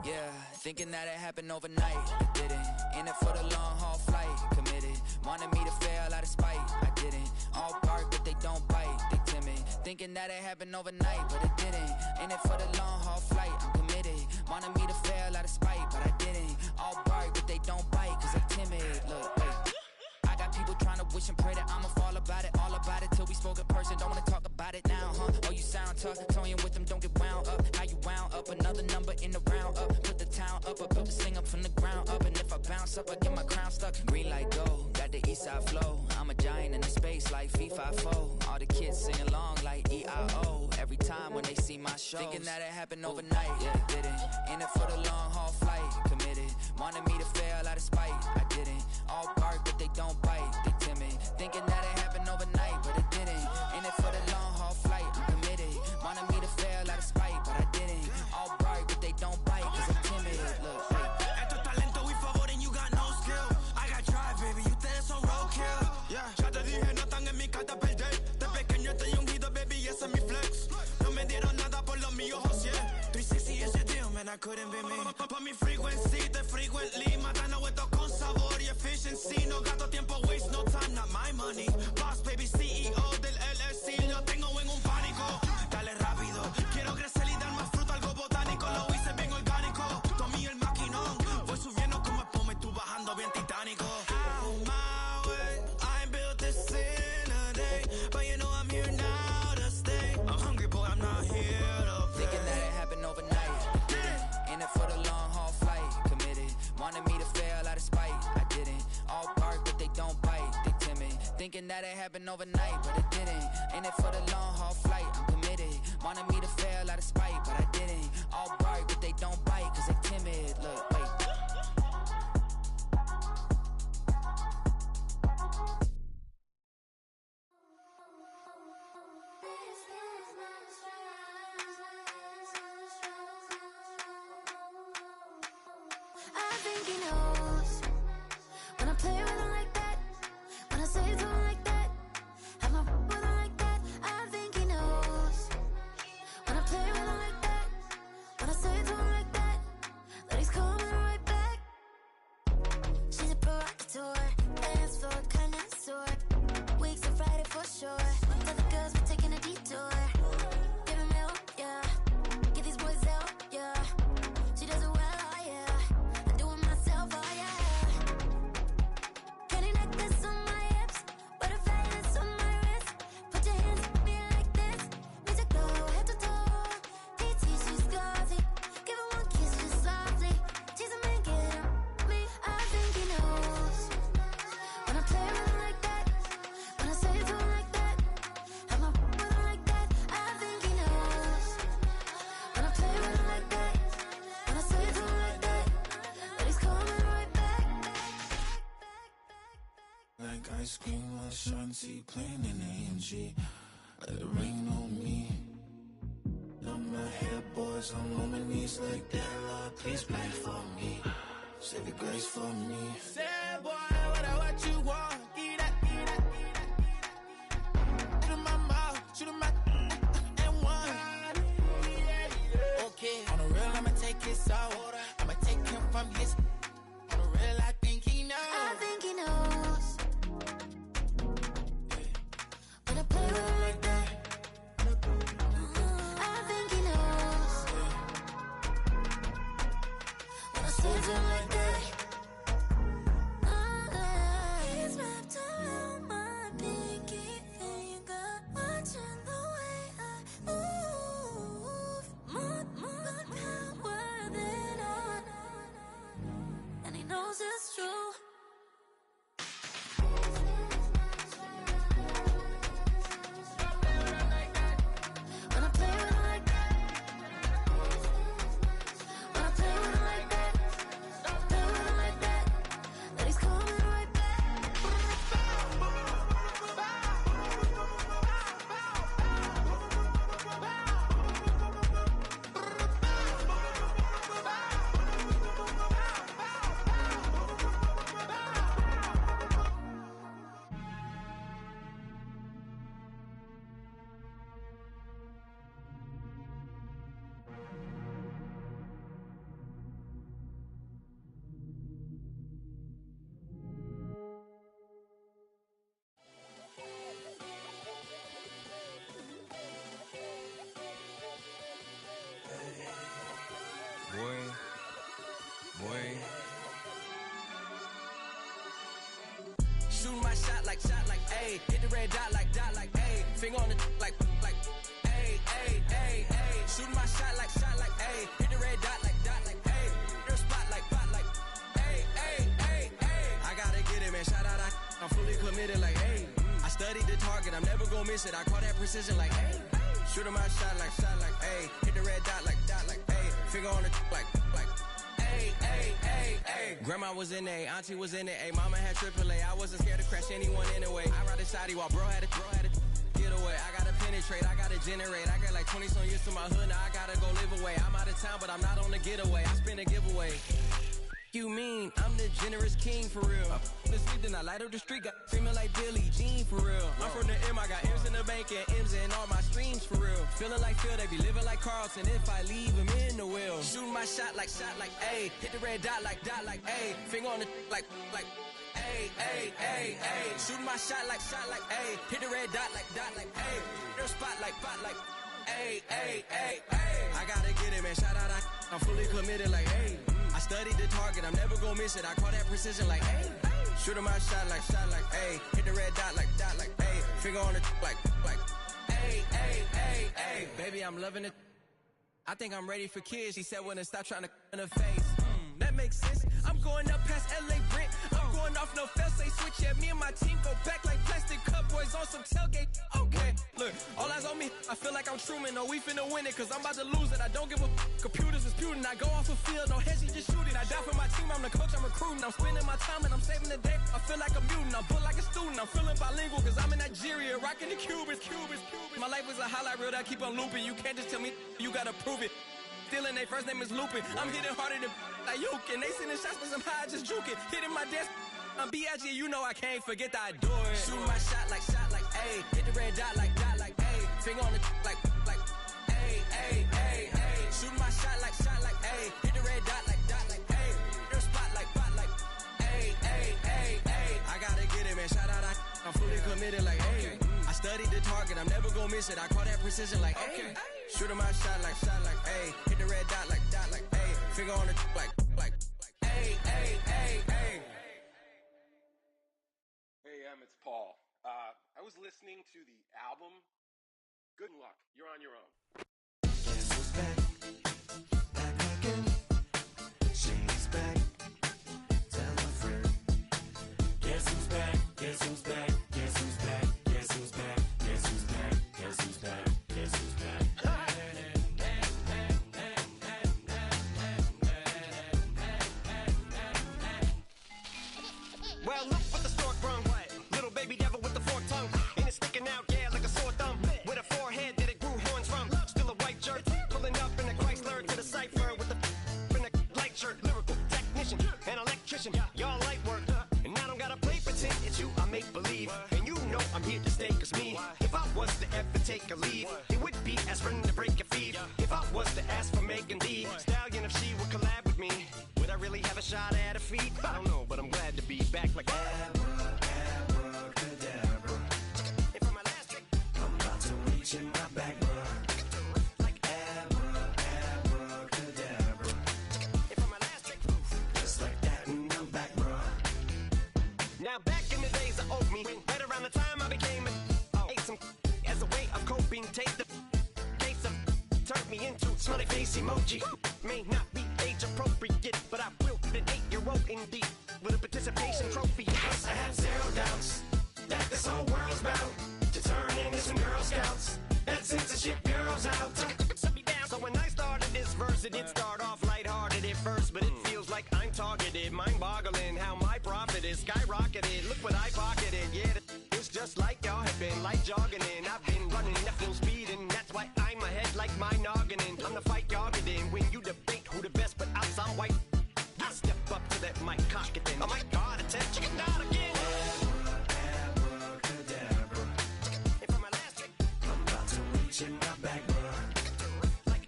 Yeah, thinking that it happened overnight. It didn't. In it for the long haul flight. Committed. Wanted me to fail out of spite. I didn't. All bark, but they don't bite. They timid. Thinking that it happened overnight, but it didn't. In it for the long haul flight. I'm committed. Wanted me to fail out of spite, but I didn't. All bark, but they don't bite, cause they timid. Look, wait. I got people trying to wish and pray that I'ma fall about it. All about it till we spoke in person. Don't wanna talk about it now, huh? Oh, you sound tough. Toying with them, don't get wound up. How you wound up? Another number in the round up. Put the town up. I built this thing up from the ground up. And if I bounce up, I get my crown stuck. Green light go, got the east side flow. I'm a giant in the space like FIFA4. All the kids sing along like EIO. Every time when they see my shows. Thinking that it happened overnight. Yeah, didn't. In it for the long haul flight. Committed. Wanted me to fail out of spite. I didn't. All bark, but they don't bite. They timid. Thinking that it happened overnight, but it didn't. In it for the long haul flight. I'm committed. Wanted me to fail out of spite, but I didn't. All bark, but they don't bite, cause I'm timid. Look, Esto es talento y favor and you got no skill. I got drive, baby, ustedes son roadkill. Yeah, ya te dije, no están en mi carta perder. De pequeño estoy ungido, baby, ese es mi flex. No me dieron nada por los míos, José. 360 ese deal, man, I couldn't be me. Pa' mi frequency, te frequently. Matando esto con sabor y efficiency. No gasto tiempo, waste no time, not my money. Boss, baby, CEO del LLC. Lo tengo en un pánico. Dale rápido, quiero crecer y dar más fruto, algo botánico. Lo hice bien orgánico. Tomé el maquinón. Voy subiendo como espuma y tú bajando bien titánico. Out my way, I ain't built this in a day. But you know I'm here now to stay. I'm hungry, boy, I'm not here to play. thinking that it happened overnight. Didn't. In it for the long haul flight. Committed. Wanted me to fail out of spite. I didn't. All bark, but they don't bite. They timid. Thinking that it happened overnight, but it didn't. In it for the long haul flight. I'm committed. Wanted me to fail out of spite, but I didn't. All bark, but they don't bite, cause they timid. Look, wait. I think he knows when I play with him like that, when I say to him like that, have my with him like that. I think he knows when I play with him like that, when I say to him like that, that T playing in AMG. Let it rain on me. I'm not here, boys. I'm on my knees like that. Lord, please pray for me. Say the grace for me. Say, boy, what you want? Eat that, eat that, eat that. Shoot in my mouth, shoot in my and one. Okay, on the real, I'ma take his out. I'ma take him from his. On the real, I think he knows. I think he knows. When I play with him like that. I think he knows. When I say to him like that. He's wrapped around my pinky finger, watching the way I move. More power than on. And he knows it's true. When I play with him like that. When I play with him like that. Play with him like that. Then he's coming right back. Boy. Shooting my shot like, ayy. Hit the red dot like, ayy. Finger on the like, ayy, ayy, ayy, ayy. Shooting my shot like, ayy. Hit the red dot like, ayy. Their spot like, ayy, ayy, ayy, ayy. I gotta get it, man. Shout out, I'm fully committed like, ayy. I studied the target, I'm never gonna miss it. I call that precision like, ayy. Shooting my shot like, ayy. Hit the red dot like, ayy. Finger on the like, ayy, ayy, ayy, ayy. Grandma was in A, auntie was in it, ayy. Mama had AAA, I wasn't scared to crash anyone anyway. I ride a shotty while bro had to get away. I gotta penetrate, I gotta generate. I got like 20 some years to my hood, now I gotta go live away. I'm out of town, but I'm not on the getaway. I spin a giveaway. You mean I'm the generous king for real? This week then I light up the street, got screaming like Billie Jean for real. I'm from the M, I got M's in the bank and M's in all my streams for real. Feeling like Phil, they be living like Carlton if I leave him in the wheel. Shooting my shot like, ayy. Hit the red dot like, ayy. Finger on the like, ayy, ayy, ayy, ayy. Shooting my shot like, ayy. Hit the red dot like, ayy. Their spot like, ayy, ayy, ayy, ayy. I gotta get it, man. Shout out, I'm fully committed like, ayy. I studied the target, I'm never gonna miss it. I call that precision like, ayy. Shooting my shot like, ayy. Hit the red dot like, ayy. Finger on the like, ayy, ayy, ayy, ayy. Baby, I'm loving it. I think I'm ready for kids. She said when to stop trying to in her face. That makes sense. I'm going up past LA Brent. I'm going off no fail, say switch. Yeah, me and my team go back like plastic cup boys on some tailgate. Okay, look, all eyes on me. I feel like I'm Truman. No, we finna win it, cause I'm about to lose it. I don't give a computers disputing. I go off the field, no heads, just shoot it. I die for my team, I'm the coach, I'm recruiting. I'm spending my time and I'm saving the day. I feel like a mutant, I'm built like a student. I'm feeling bilingual, cause I'm in Nigeria, rocking the Cubans. My life is a highlight reel that I keep on looping. You can't just tell me, you gotta prove it. Stealing, their first name is Lupin. I'm hitting harder than like Yukin. They sending shots, but I'm high, just juking. Hitting my desk, I'm B.I.G. You know I can't forget that I do it. Shooting my shot like, ayy. Hit the red dot like, ayy. Finger on the like, ayy, ayy, ayy, ayy. Shooting my shot like, ayy. Hit the red dot like, ayy. Their spot like, ayy, ayy, ayy, ayy. I gotta get it, man. Shout out, I'm fully committed like, ayy. I studied the target, I'm never gonna miss it. I call that precision like, ayy. Shooting my shot like, ayy. Hit the red dot like, ayy. Finger on the like, ayy, ayy, ayy, ayy. Hey, it's Paul. I was listening to the album. Good luck. You're on your own. Guess who's back? Back again. She's back. Tell a friend. Guess who's back? Guess who's back? Guess who's back? Guess who's back? Guess who's back? Guess who's back? Guess who's back? Well, look what the stork brung. Little baby devil with the forked tongue. smiley face emoji. May not be age appropriate, but I will fit an 8-year-old indeed with a participation trophy. Plus I have zero doubts that this whole world's bound to turn into some Girl Scouts. That censorship bureau's out. Set me down. So when I started this verse, it did start off lighthearted at first, but it feels like I'm targeted. Mind-boggling how my profit is skyrocketed. Look what I pocketed. Yeah, it's just like y'all have been like jogging in. I've been running at full speed, and that's why I'm ahead like my noggin. I'm the fight y'all get in when you debate who the best, but I sound white. I step up to that mic, cock it then. Oh my God, it's a chicken down again. Abracadabra. And for my last trick, I'm about to reach in my back, bruh. Like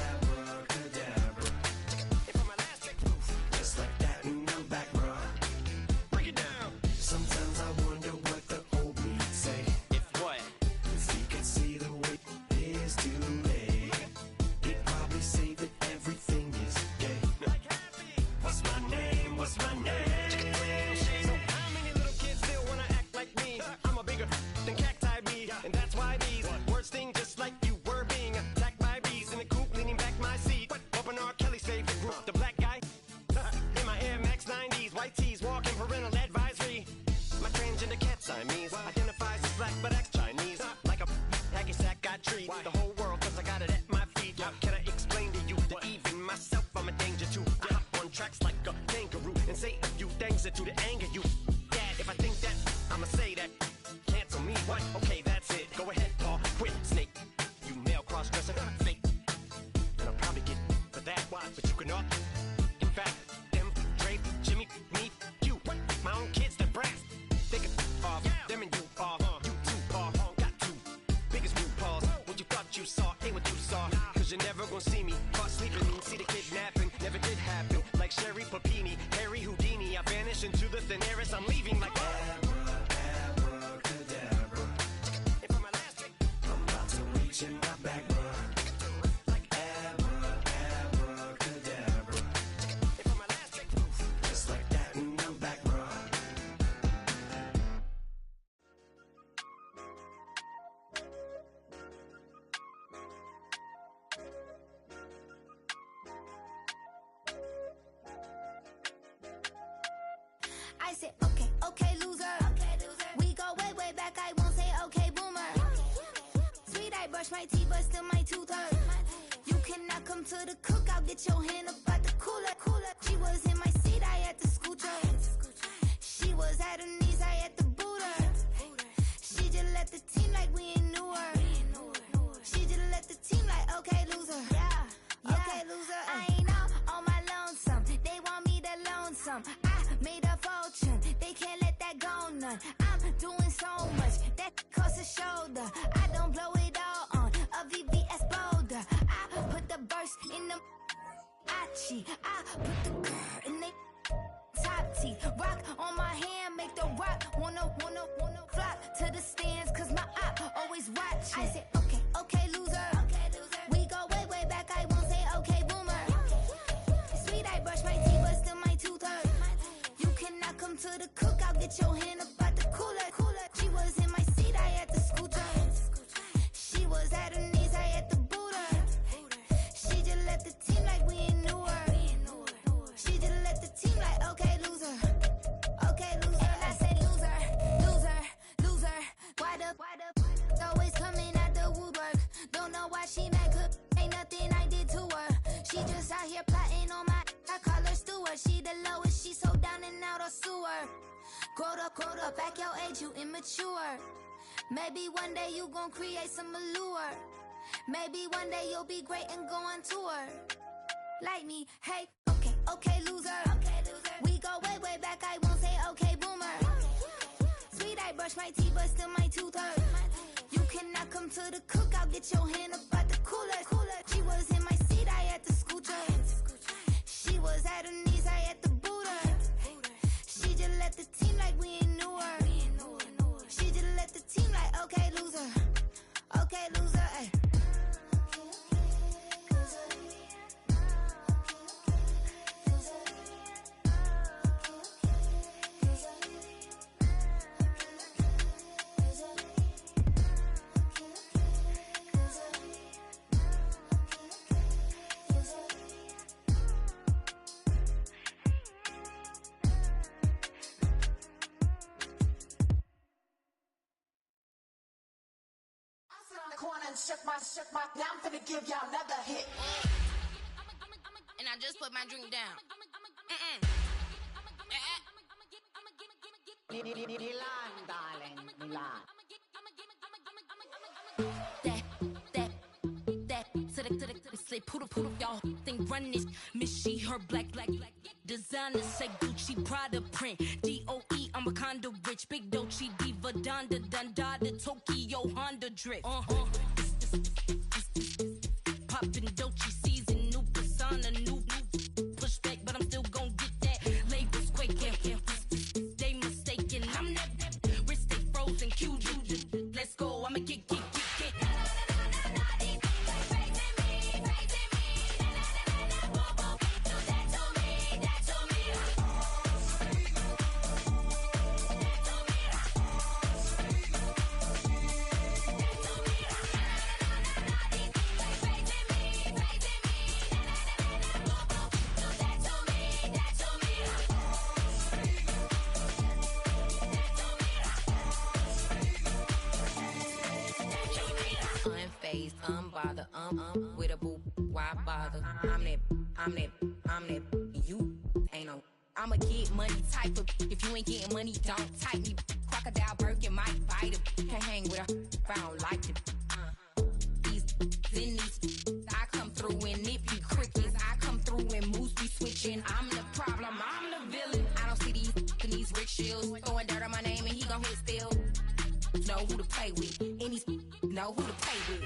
abracadabra. And for my last trick, just like that, and I'm back, bruh. Break it down. Sometimes I wonder what the old me say. If what? If he could see the way it is today, he'd probably say that everything is gay. What's my name? What's my name? So how many little kids still wanna act like me? I'm a bigger than cacti me, and that's why these words sting just like you were being attacked by bees in the coop, leaning back my seat. Open R. Kelly's favorite group, the black guy. In my Air Max 90s, white tees, walking parental advisory. My transgender cat Siamese identifies as black but acts Chinese. Like a hacky sack I treat the whole world 'cause I got it at my feet. Can I explain to you that even myself I'm a danger to? I hop on tracks like a kangaroo and say a few things that do to anger you. Dad, if I think that, I'ma say that. Cancel me, what? Okay, that's it. Go ahead, Paul, quit, snake. You male cross-dresser, fake. And I'll probably get for that, but you can all. In fact, them, Dre, Jimmy, me, you, my own kids, they're brass. They can off, them and you off. You too, Paul, got two biggest blue paws. What you thought you saw ain't what you saw. 'Cause you're never gonna see me caught sleeping. See the kidnapping, never did happen. Like Sherry Papini, Harry Houdini, I vanish into the thin air as I'm leaving like abracadabra. And for my last trick, I'm about to reach in my back, bruh. Like abracadabra. And for my last trick, just like that, and I'm back, bruh. I said, okay, okay, loser. We go way, way back. I won't say okay, boomer. Sweet, I brush my teeth, but still my tooth hurt. You cannot come to the cookout. Get your hand up at the cooler. She was in my seat. I had to scoot her. She was at her knees. I had to boot her. She just let the team like we ain't knew her. She just let the team like, okay, loser. Yeah, okay, loser. I ain't out on my lonesome. They want me to loan some. I made a fortune. They can't let that go none. I'm doing so much that costs a shoulder. I don't blow it all on a VVS boulder. I put the burst in the Achi. I put the girl in the top teeth. Rock on my hand, make the rock wanna flock to the stands 'cause my op always watching. I said, okay, okay, loser. We go way, way back. I won't say okay, boomer. Sweet, I brush my teeth, but still my tooth hurt. You cannot come to the cookout. Get your hand up at the cooler. She was in my seat. I had to scoot her. She was at her knees. I had to boot her. She just let the team like we ain't knew her. She just let the team like, okay, loser. Okay, loser. And I said, loser, loser, loser. Why the always coming out the woodwork? Don't know why she mad, 'cause ain't nothing I did to her. She just out here plotting on my, I call her steward. She the lowest, she so down and out of sewer. Growed up, back your age, you immature. Maybe one day you gon' create some allure. Maybe one day you'll be great and go on tour. Like me, hey, okay, okay, loser. We go way, way back, I won't say okay, boomer. Sweet, I brush my teeth, but still my tooth hurt. You cannot come to the cookout. Get your hand up at the cooler. She was in my seat. I had to scoot her. She was at her knees. I had to boot her. She just let the team like we ain't knew her. She just let the team like, okay, loser. Okay, loser, ay. shook my, now I'm finna give y'all another hit. And I just put my drink down. Milan, darling, Milan. To the slay, poodle, y'all think run this. Miss she, her black designer, say Gucci, Prada print. DOE, I'm a condo rich. Big Dolce, Diva, Donda, the Tokyo, Honda drip. Poppin' Dolce season, new persona, new pushback, but I'm still gon' get that. Labels quaking, they mistaken. I'm that wrist stay frozen, cute. Let's go, I'ma get. Unbothered, with a boo, why bother? I'm that, you ain't no. I'ma get money type of. If you ain't getting money, don't type me. Crocodile Birkin might bite him. Can't hang with her if I don't like it. These, I come through in nippy crickets. I come through in moose be switching. I'm the problem, I'm the villain. I don't see these Rick Shields throwing dirt on my name and he gon' hit still. Know who to play with, and these know who to play with.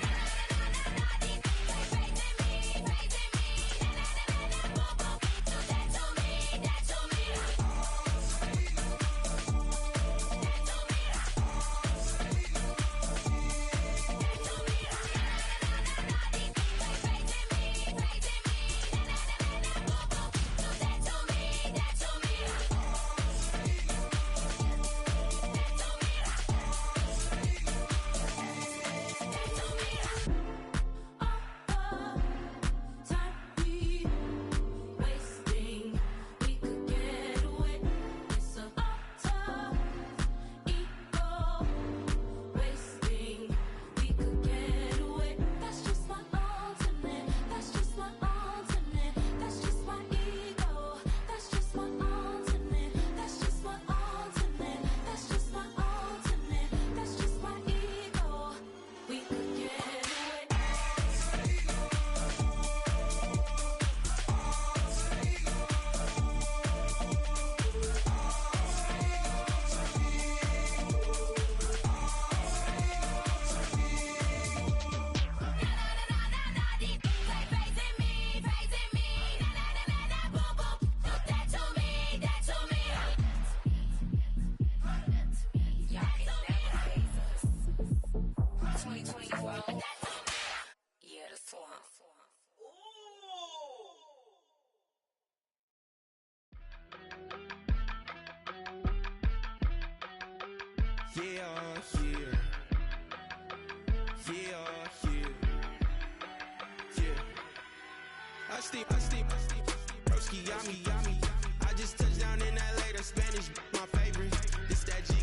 I just touched down in LA, the Spanish, my favorite. This that G,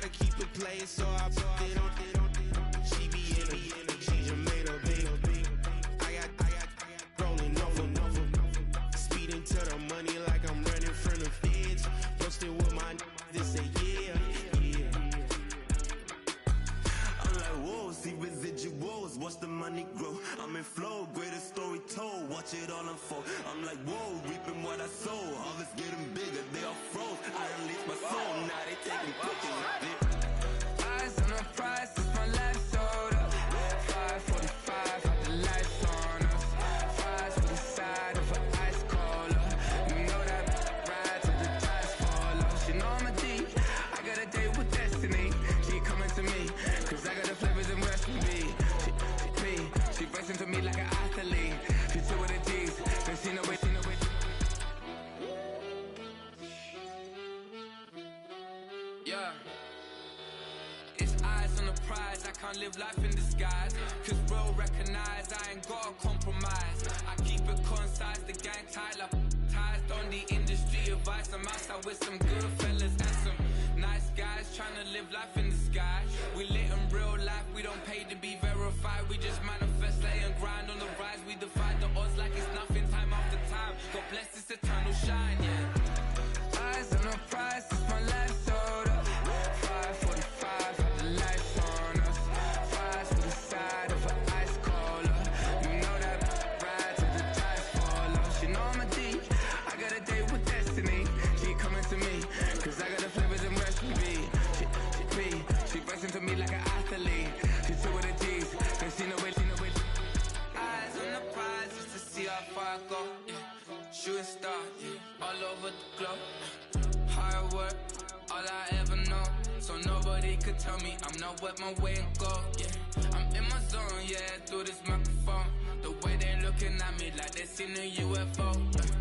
I keep it playing, so I put it on. She be in it, she just made a big. I got rolling over, speeding to the money like I'm running from the feds. Posted with my this say yeah. I'm like, whoa, see residuals, watch the money grow. I'm in flow, greatest story told, watch it all unfold. I'm like, whoa, reaping what I sow. Harvest getting bigger, they all froze. I unleashed my soul, now they taking pictures of it. Eyes on the prize, it's my life sold up. 5:45, had the lights on us. Fries for the side of an ice cola. You know that ride till the tires fall off. She know I'm a D, I got a date with destiny. She coming to me, cause I got the flavors and recipe. She racing to me like an athlete. She two with the G's, then she know it. Yeah. It's eyes on the prize, I can't live life in disguise. Cause real recognize I ain't gotta compromise. I keep it concise, the gang tight like ties on the industry advice. I'm outside with some good fellas and some nice guys trying to live life in the sky. We lit in real life, we don't pay to be verified. we just manifest, lay and grind on the rise. We defy the odds like it's nothing, time after time. God bless this eternal shine, yeah. Eyes on the prize, it's my life sold up. 5:45, had the lights on us. Fries to the side of an ice cola. You know that ride till the ties fall off. She know I'm a D, I got a date with destiny. She coming to me, cause I got the flavors and recipe. She busts into me like an athlete. She's two with the G's, and she know it. Eyes on the prize just to see how far I go. Yeah. Shooting star, yeah. All over the globe. Hard work, all I ever know. So nobody could tell me I'm not what my way and go. Yeah, I'm in my zone, yeah, through this microphone. The way they looking at me like they seen a UFO. Yeah.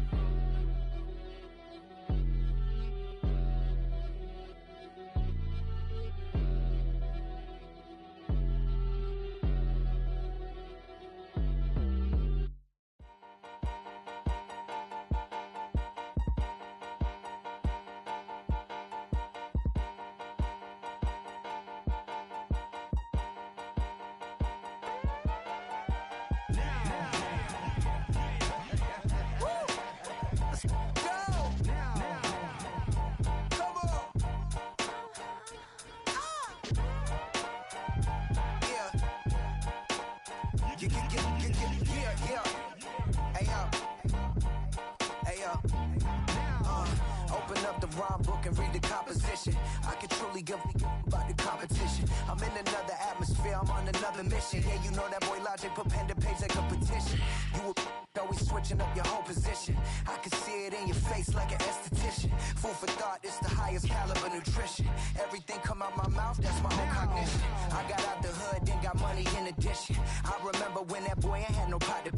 Open up the rhyme book and read the composition. I can truly give about the competition. I'm in another atmosphere, I'm on another mission. Yeah, you know that boy Logic put pen to page like a petition. You always switching up your whole position. I can see it in your face like an esthetician. Food for thought, it's the highest caliber nutrition. Everything come out my mouth, that's my own cognition. I got out the hood, then got money in addition. I remember when that boy ain't had no pot to.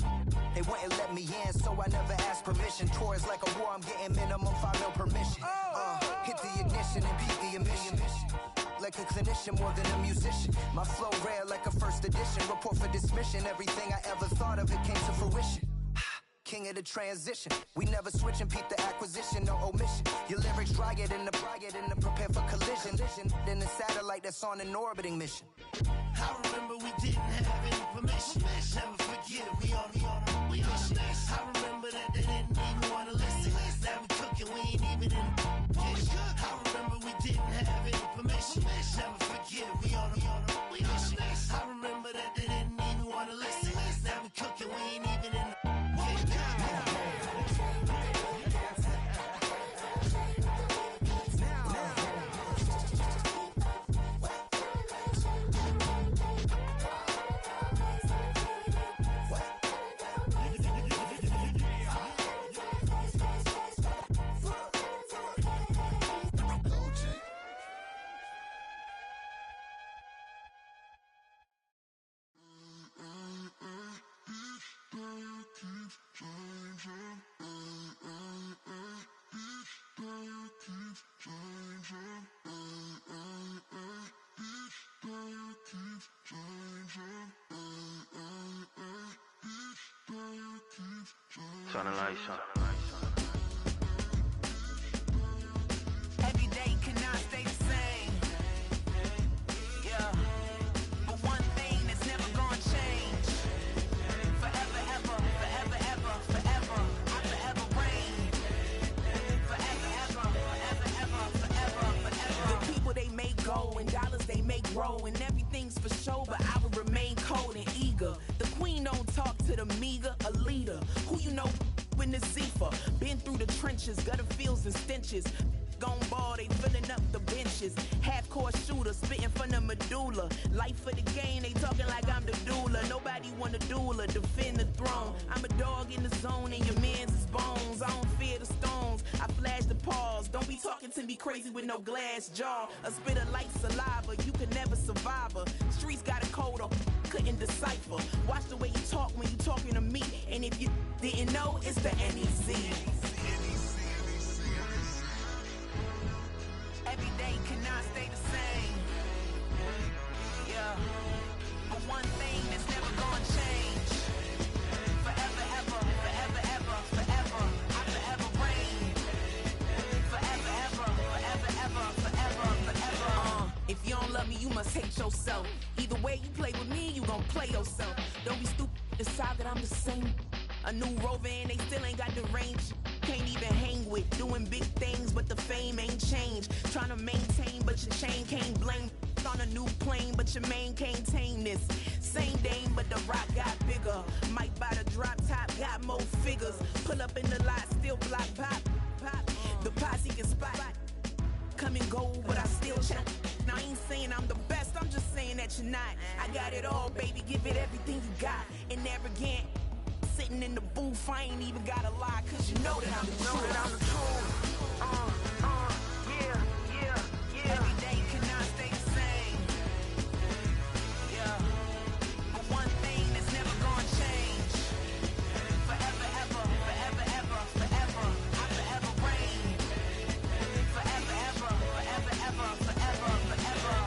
They wouldn't let me in, so I never asked permission. Tours like a war, I'm getting minimum 5 mil permission. Hit the ignition and peak the emission. Like a clinician more than a musician. My flow rare like a first edition. Report for dismission. Everything I ever thought of, it came to fruition. King of the transition. We never switch and peep the acquisition, no omission. Your lyrics dry it in the prepare for collision. Then the satellite that's on an orbiting mission. I remember we didn't have any permission. Never forget it, we on a mission. I remember that they didn't even want to listen. Now we cooking, we ain't even in the kitchen. I remember we didn't have any permission. Never forget it, we on a mission. I remember that they didn't even want to listen. Now we cooking, we ain't even in the Turn the lights on. Every day cannot stay the same. Yeah. But one thing that's never gonna change. Forever, ever, forever, ever, forever. I forever reign. Forever, ever, forever, ever, forever, forever. The people they make go and dollars they make grow. And everything's for show, but I will remain cold and eager. The queen don't talk to the meager, a leader. Who you know in the Zephyr. Been through the trenches, gutter fields and stenches. Gone ball, they filling up the benches. Half-court shooter, spitting from the medulla. Life for the game, they talking like I'm the doula. Nobody want a doula, defend the throne. I'm a dog in the zone and your man's is bones. I don't fear the stones, I flash the paws. Don't be talking to me crazy with no glass jaw. A spit of light saliva, you can never survive her. Streets got a code up, couldn't decipher. Watch the way you talk when you talking to me. And if you didn't know, it's the NEC. Every day cannot stay the same. Yeah. But one thing that's never gonna change. Forever, ever, forever, ever, forever. I forever reign. Forever, ever, forever, ever, forever, forever. If you don't love me, you must hate yourself. Either way you play with me, you gon' play yourself. decide that I'm the same. A new rover and they still ain't got the range. Can't even hang with, doing big things, but the fame ain't changed. Trying to maintain, but your chain can't blame. On a new plane, but your main can't tame this. Same dame, but the rock got bigger. Might buy the drop top, got more figures. Pull up in the lot, still block pop. The posse can spot. Come and go, but I still check. Now I ain't saying I'm the best, I'm just saying that you're not. I got it all, baby, give it everything you got. And arrogant, sitting in the booth, I ain't even gotta lie, cause you know that I'm the truth. Yeah. Every day cannot stay the same. Yeah. But one thing that's never gonna change. Forever, ever, forever, ever, forever. I forever reign. Forever, ever, forever, ever, forever, forever.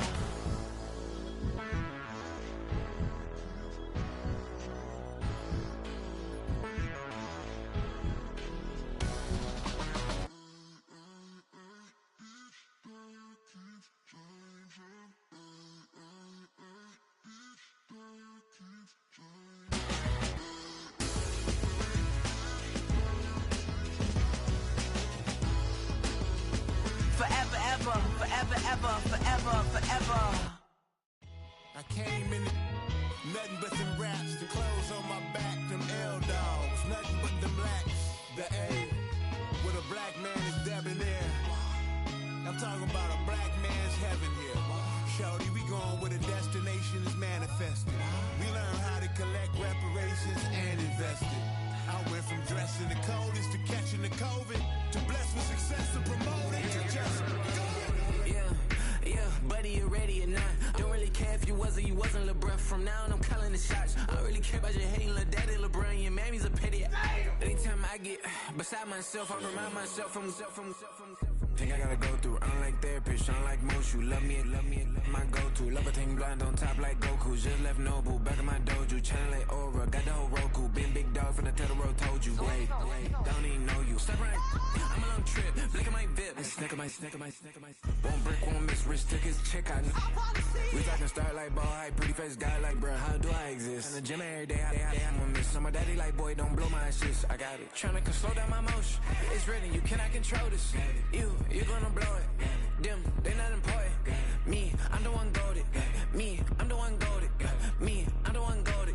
Forever, ever, forever, ever, forever, forever. I came in nothing but them raps, the clothes on my back, them L-dogs, nothing but them blacks. The A, with a black man is debonair. I'm talking about a black man's heaven here. Shorty, we going where the destination is manifested. We learn how to collect reparations and invest it. I went from dressing the coldest to catching the COVID, to blessed with success to promote it, to just go. Yeah, buddy, you ready or not? Don't really care if you was or you wasn't LeBron. From now on, I'm calling the shots. I don't really care about your hating little daddy LeBron. Your mammy's a petty. Anytime I get beside myself, I remind myself from. Think I gotta go through. I don't like therapist, I don't like most. You love me, my go-to. Love a thing blind on top like Goku. Just left Noble, back in my dojo. Channel like Aura, got the whole Roku. Been big dog from the Tether Road, told you. Wait, don't even know you. Step right, I'm a long trip. Look at my VIP. Snicker my. Won't break, won't miss. Rich took his check out. We talking start like ball hype. Pretty face guy like, bruh, how do I exist? In the gym every day, I'm gonna miss. So my daddy like, boy, don't blow my shit. I got it. Tryna slow down my motion. It's written, you cannot control this. You gonna blow it. Them, they not important. Me, I'm the one goated. Me, I'm the one goated. Me, I'm the one goated.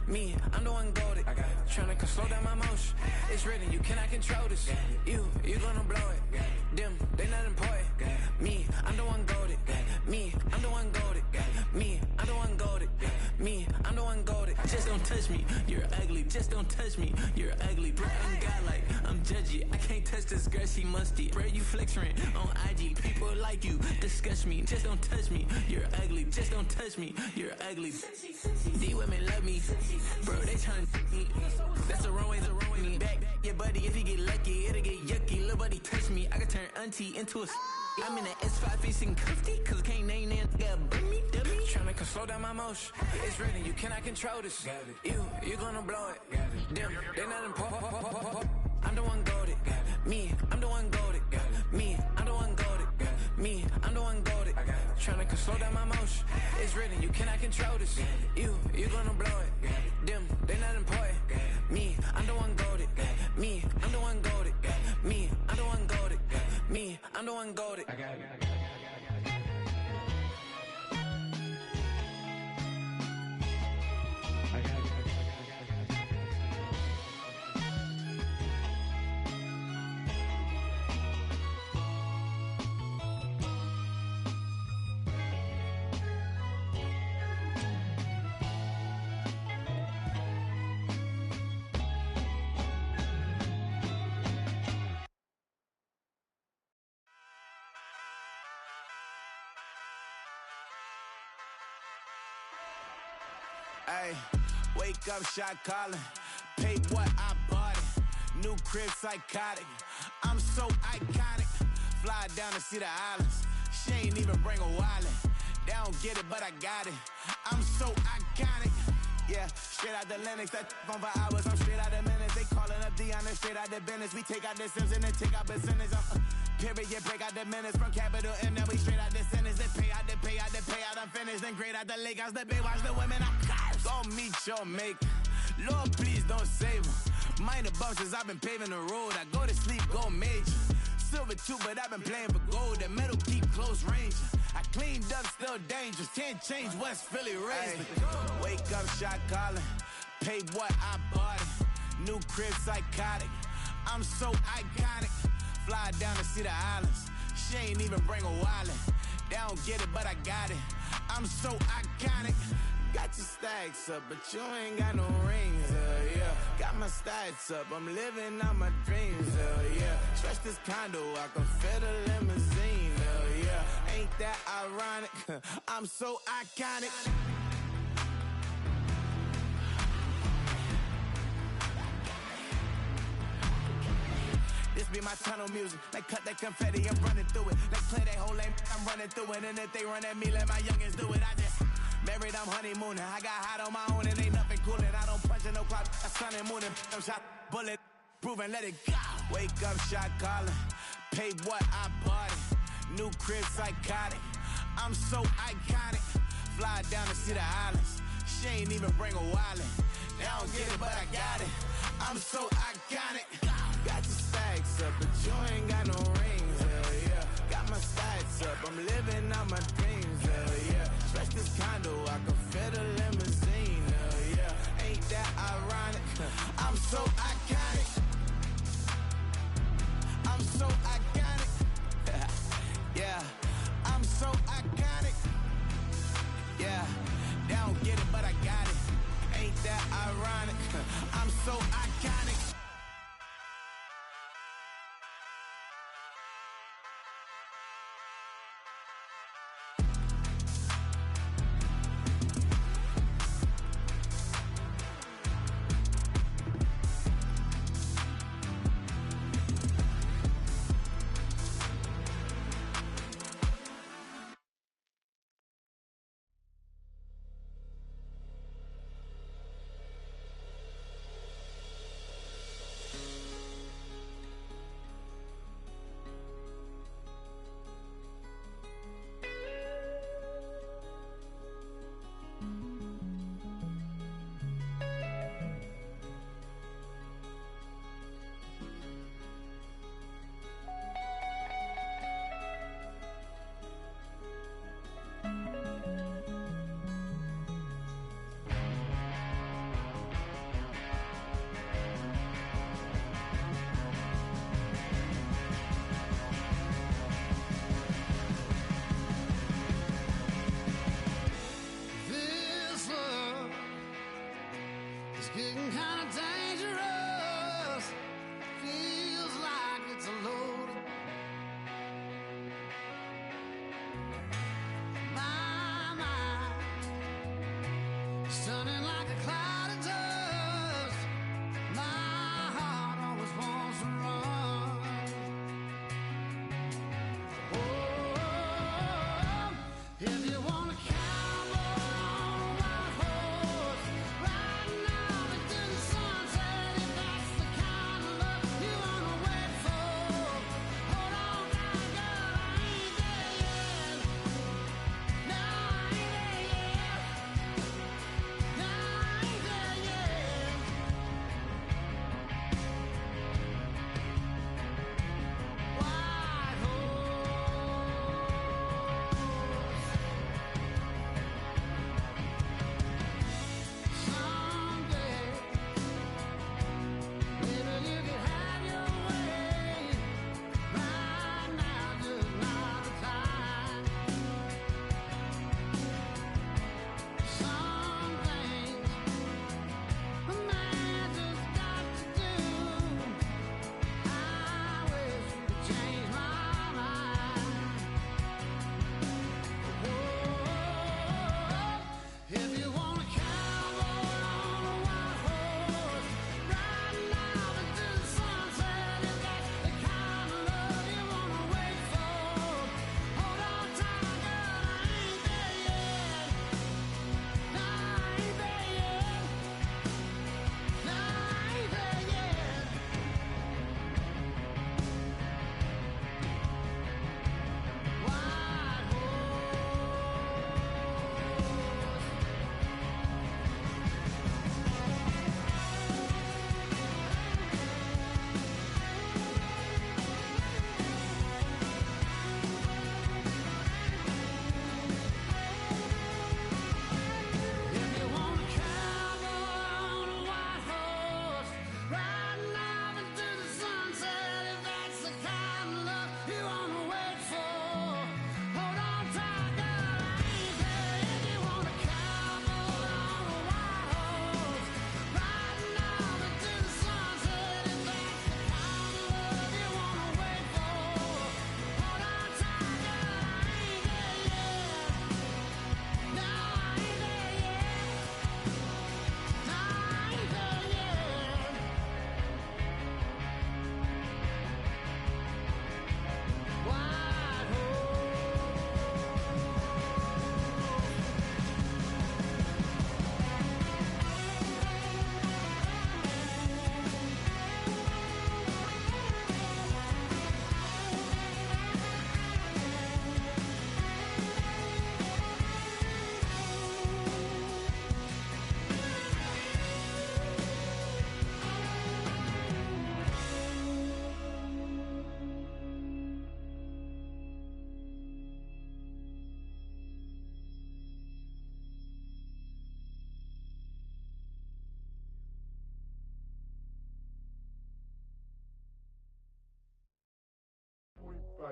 Me, I'm the one goated. Tryna slow down my motion. It's written, you cannot control this. You gonna blow it. Them, they not important. Me, I'm the one goated. Me, I'm the one goated. Me, I'm the one goated. Me, I'm the one goated. Just don't touch me, you're ugly. Just don't touch me, you're ugly. Bro, I'm godlike, I'm judgy. I can't touch this girl, she musty. Bro, you flexing on IG. People like you disgust me. Just don't touch me, you're ugly. Just don't touch me, you're ugly. These women love me, bro, they tryna me. That's the wrong way, me back. Your buddy, if he get lucky, it'll get yucky. Little buddy touch me, I can turn auntie into a. I'm in the S5 facing cuffy, cause I can't name that girl, dummy. Tryna slow down my motion. It's written, you cannot control this. You gonna blow it. Them, they not important. I'm the one goated. Me, I'm the one goated. Me, I'm the one goated. Me, I'm the one goated. Tryna slow down my motion. It's written, you cannot control this. You gonna blow it. Them, they not important. Me, I'm the one goated. Me, I'm the one goated. Me, I'm the one goated. Me, I'm the one goated. Ay, wake up, shot calling. Pay what I bought it. New crib, psychotic. I'm so iconic. Fly down to see the islands. She ain't even bring a wallet. They don't get it, but I got it. I'm so iconic. Yeah, straight out the Lennox, that on for hours. I'm straight out the minutes. They calling up Dion, straight out the business. We take out the Sims and then take out percentage. Period, break out the minutes from capital M. Now we straight out the sentence. They pay out, I'm finished. Then grade out the Lakers, the Bay, watch the women. I got gon' meet your mate. Lord, please don't save them. Minor bumps as I've been paving the road. I go to sleep, go major. Silver too, but I've been playing for gold. That metal keep close range. I cleaned up, still dangerous. Can't change West Philly raised. Wake up, shot calling. Pay what I bought it. New crib, psychotic. I'm so iconic. Fly down to see the islands. She ain't even bring a wallet. They don't get it, but I got it. I'm so iconic. Got your stacks up, but you ain't got no rings, yeah. Got my stats up, I'm living out my dreams, yeah. Stretch this condo, I can fit a limousine, yeah. Ain't that ironic? I'm so iconic. This be my tunnel music. They cut that confetti, I'm running through it. They clear that whole lane, I'm running through it. And if they run at me, let my youngins do it. I just married, I'm honeymooning. I got hot on my own and ain't nothing coolin'. I don't punch in no clock, I sun and moonin'. I'm shot, bullet, proven, let it go. Wake up, shot calling. Pay what I bought it. New crib, psychotic. I'm so iconic. Fly down to see the islands. She ain't even bring a wallet. They don't get it, but I got it. I'm so iconic. Got your stacks up, but you ain't got no rings, yeah. Got my stats up, I'm living out my dreams, yeah. Stretch this condo, I can fit a limousine, yeah. Ain't that ironic? I'm so iconic. I'm so iconic. Yeah, I'm so iconic. Yeah, they don't get it, but I got it. Ain't that ironic? I'm so iconic. Getting kind of dangerous. Feels like it's a load. My mind stunning like a cloud of dust. My heart always wants to run. Oh, if you want to cowboy on a white horse, riding out into the sunset.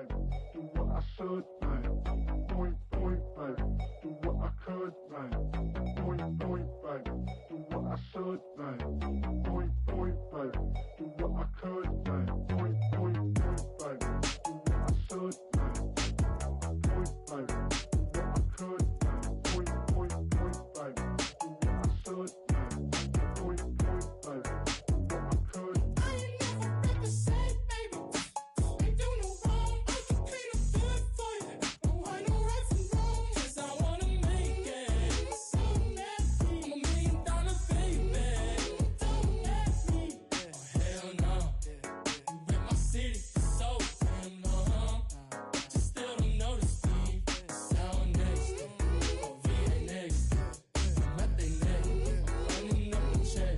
baby. Do what I should, baby. Point, baby. Do what I could, baby. Point, baby. Do what I should, baby. Point, baby. Do what I could, baby. Point, baby. Do what I should, baby. Point, baby. Do what I could, baby. Point, baby. Do what I should, baby. Point, baby. Do what I could. I ain't never represent, baby. Ain't do no wrong. I can clean up good for you. No right, no right from wrong. 'Cause I wanna make it. So nasty. I'm $1 million baby. Don't ask me. Oh, hell no. You rip my city so damn long. But you still don't notice me. Sound next. Oh, VA next. I'm at they neck. I'm running up the check.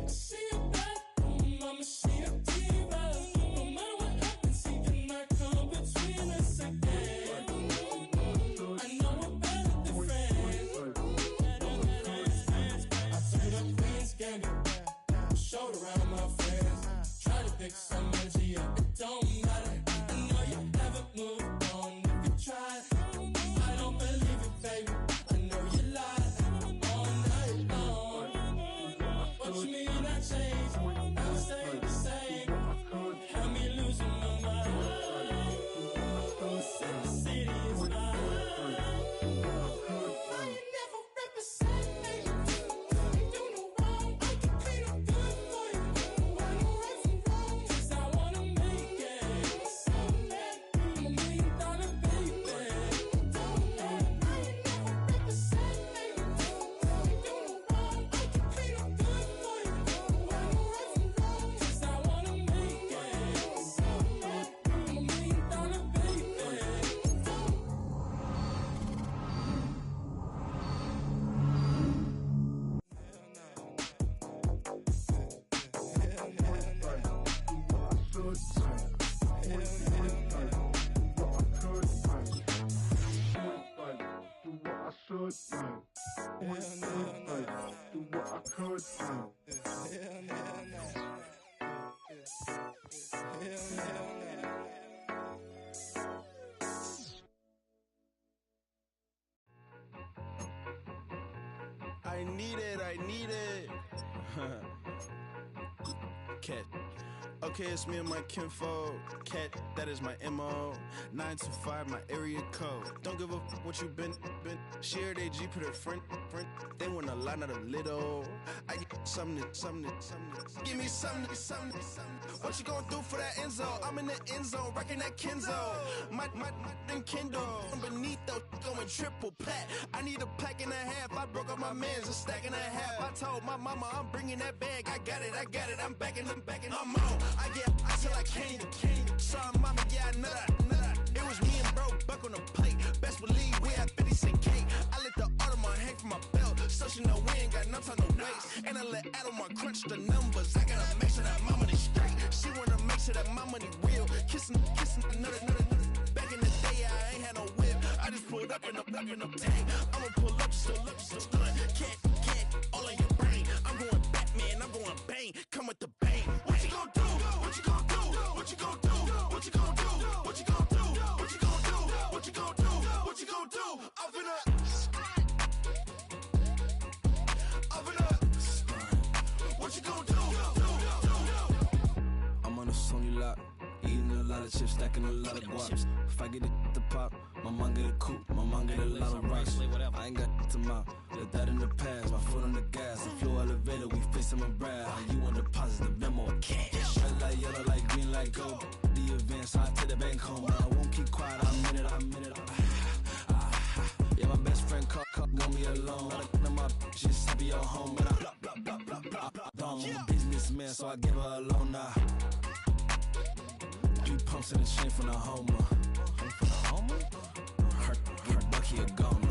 See you back, mama, she a diva. No matter what happens, she cannot come between us again. I know we're better than friends. I turned up Queen's Gambit, showed around my friends. Try to pick some energy up, it don't matter. I know you haven't moved on. If you tried, I don't believe it, baby. I know you lied all night long. What you mean I changed? I stay the same. Had me losing my mind. City is mine. I ain't never represent, baby. Ain't do no wrong. I can clean up good for you. No right, no right from wrong. 'Cause I wanna make it. So mad. I'm $1 million baby. Don't let. I ain't never represent, baby. Ain't do no wrong. I can clean up good for you. No right, no right from wrong. 'Cause I wanna make it. So mad. I'm $1 million baby. I need it. Cat. Okay, it's me and my kinfolk. Cat, that is my MO. 925, my area code. Don't give a what you been. Shared AG, put her friend. They want a lot, not a little. I get something. Give me something. What you gonna do for that Enzo? I'm in the end zone, rocking that Kenzo. My Kindle. Beneath though, going triple plat. I need a pack and a half. I broke up my mans, a stack and a half. I told my mama I'm bringing that bag. I got it. I'm backing. I'm on. I till I can't. Sorry, mama, yeah, I know that. It was me and bro, buck on the plate. Best believe we had 50 cent cake. I let the Audemars hang from my belt, so she know we ain't got no time to waste. And I let Audemars crunch the numbers. I gotta make sure that my money straight. She wanna make sure that my money real. Kissing another. Back in the day, I ain't had no whip. I just pulled up in the tank. I'ma pull up, just stun. Can't, all in your brain. I'm going Batman, I'm going bang. Come with the bang. What you gonna do? What you gonna do? What you gonna do? What you gonna do? What you gonna do? What you gonna do? What you gonna do? What you gonna do? Up in up. What you gonna do? I'm on a Sony lot, eating a lot of chips, stacking a lot of guaps. If I get it the pop, my mom get a coupe, my mom get a lot of rocks. I ain't got to mouth, let that in the past. My foot on the gas, the floor elevator, we face my brad. You want deposit the memo, cash. Red light, yellow light, green light, gold. The event, so I take the bank home, but I won't keep quiet. I'm in it. Yeah, my best friend called, want me alone. I look at my bitches, I be your home, but I I'm a businessman, so I give her a loan now. 3 pumps in the chain from the Homer. Her Bucky a goner.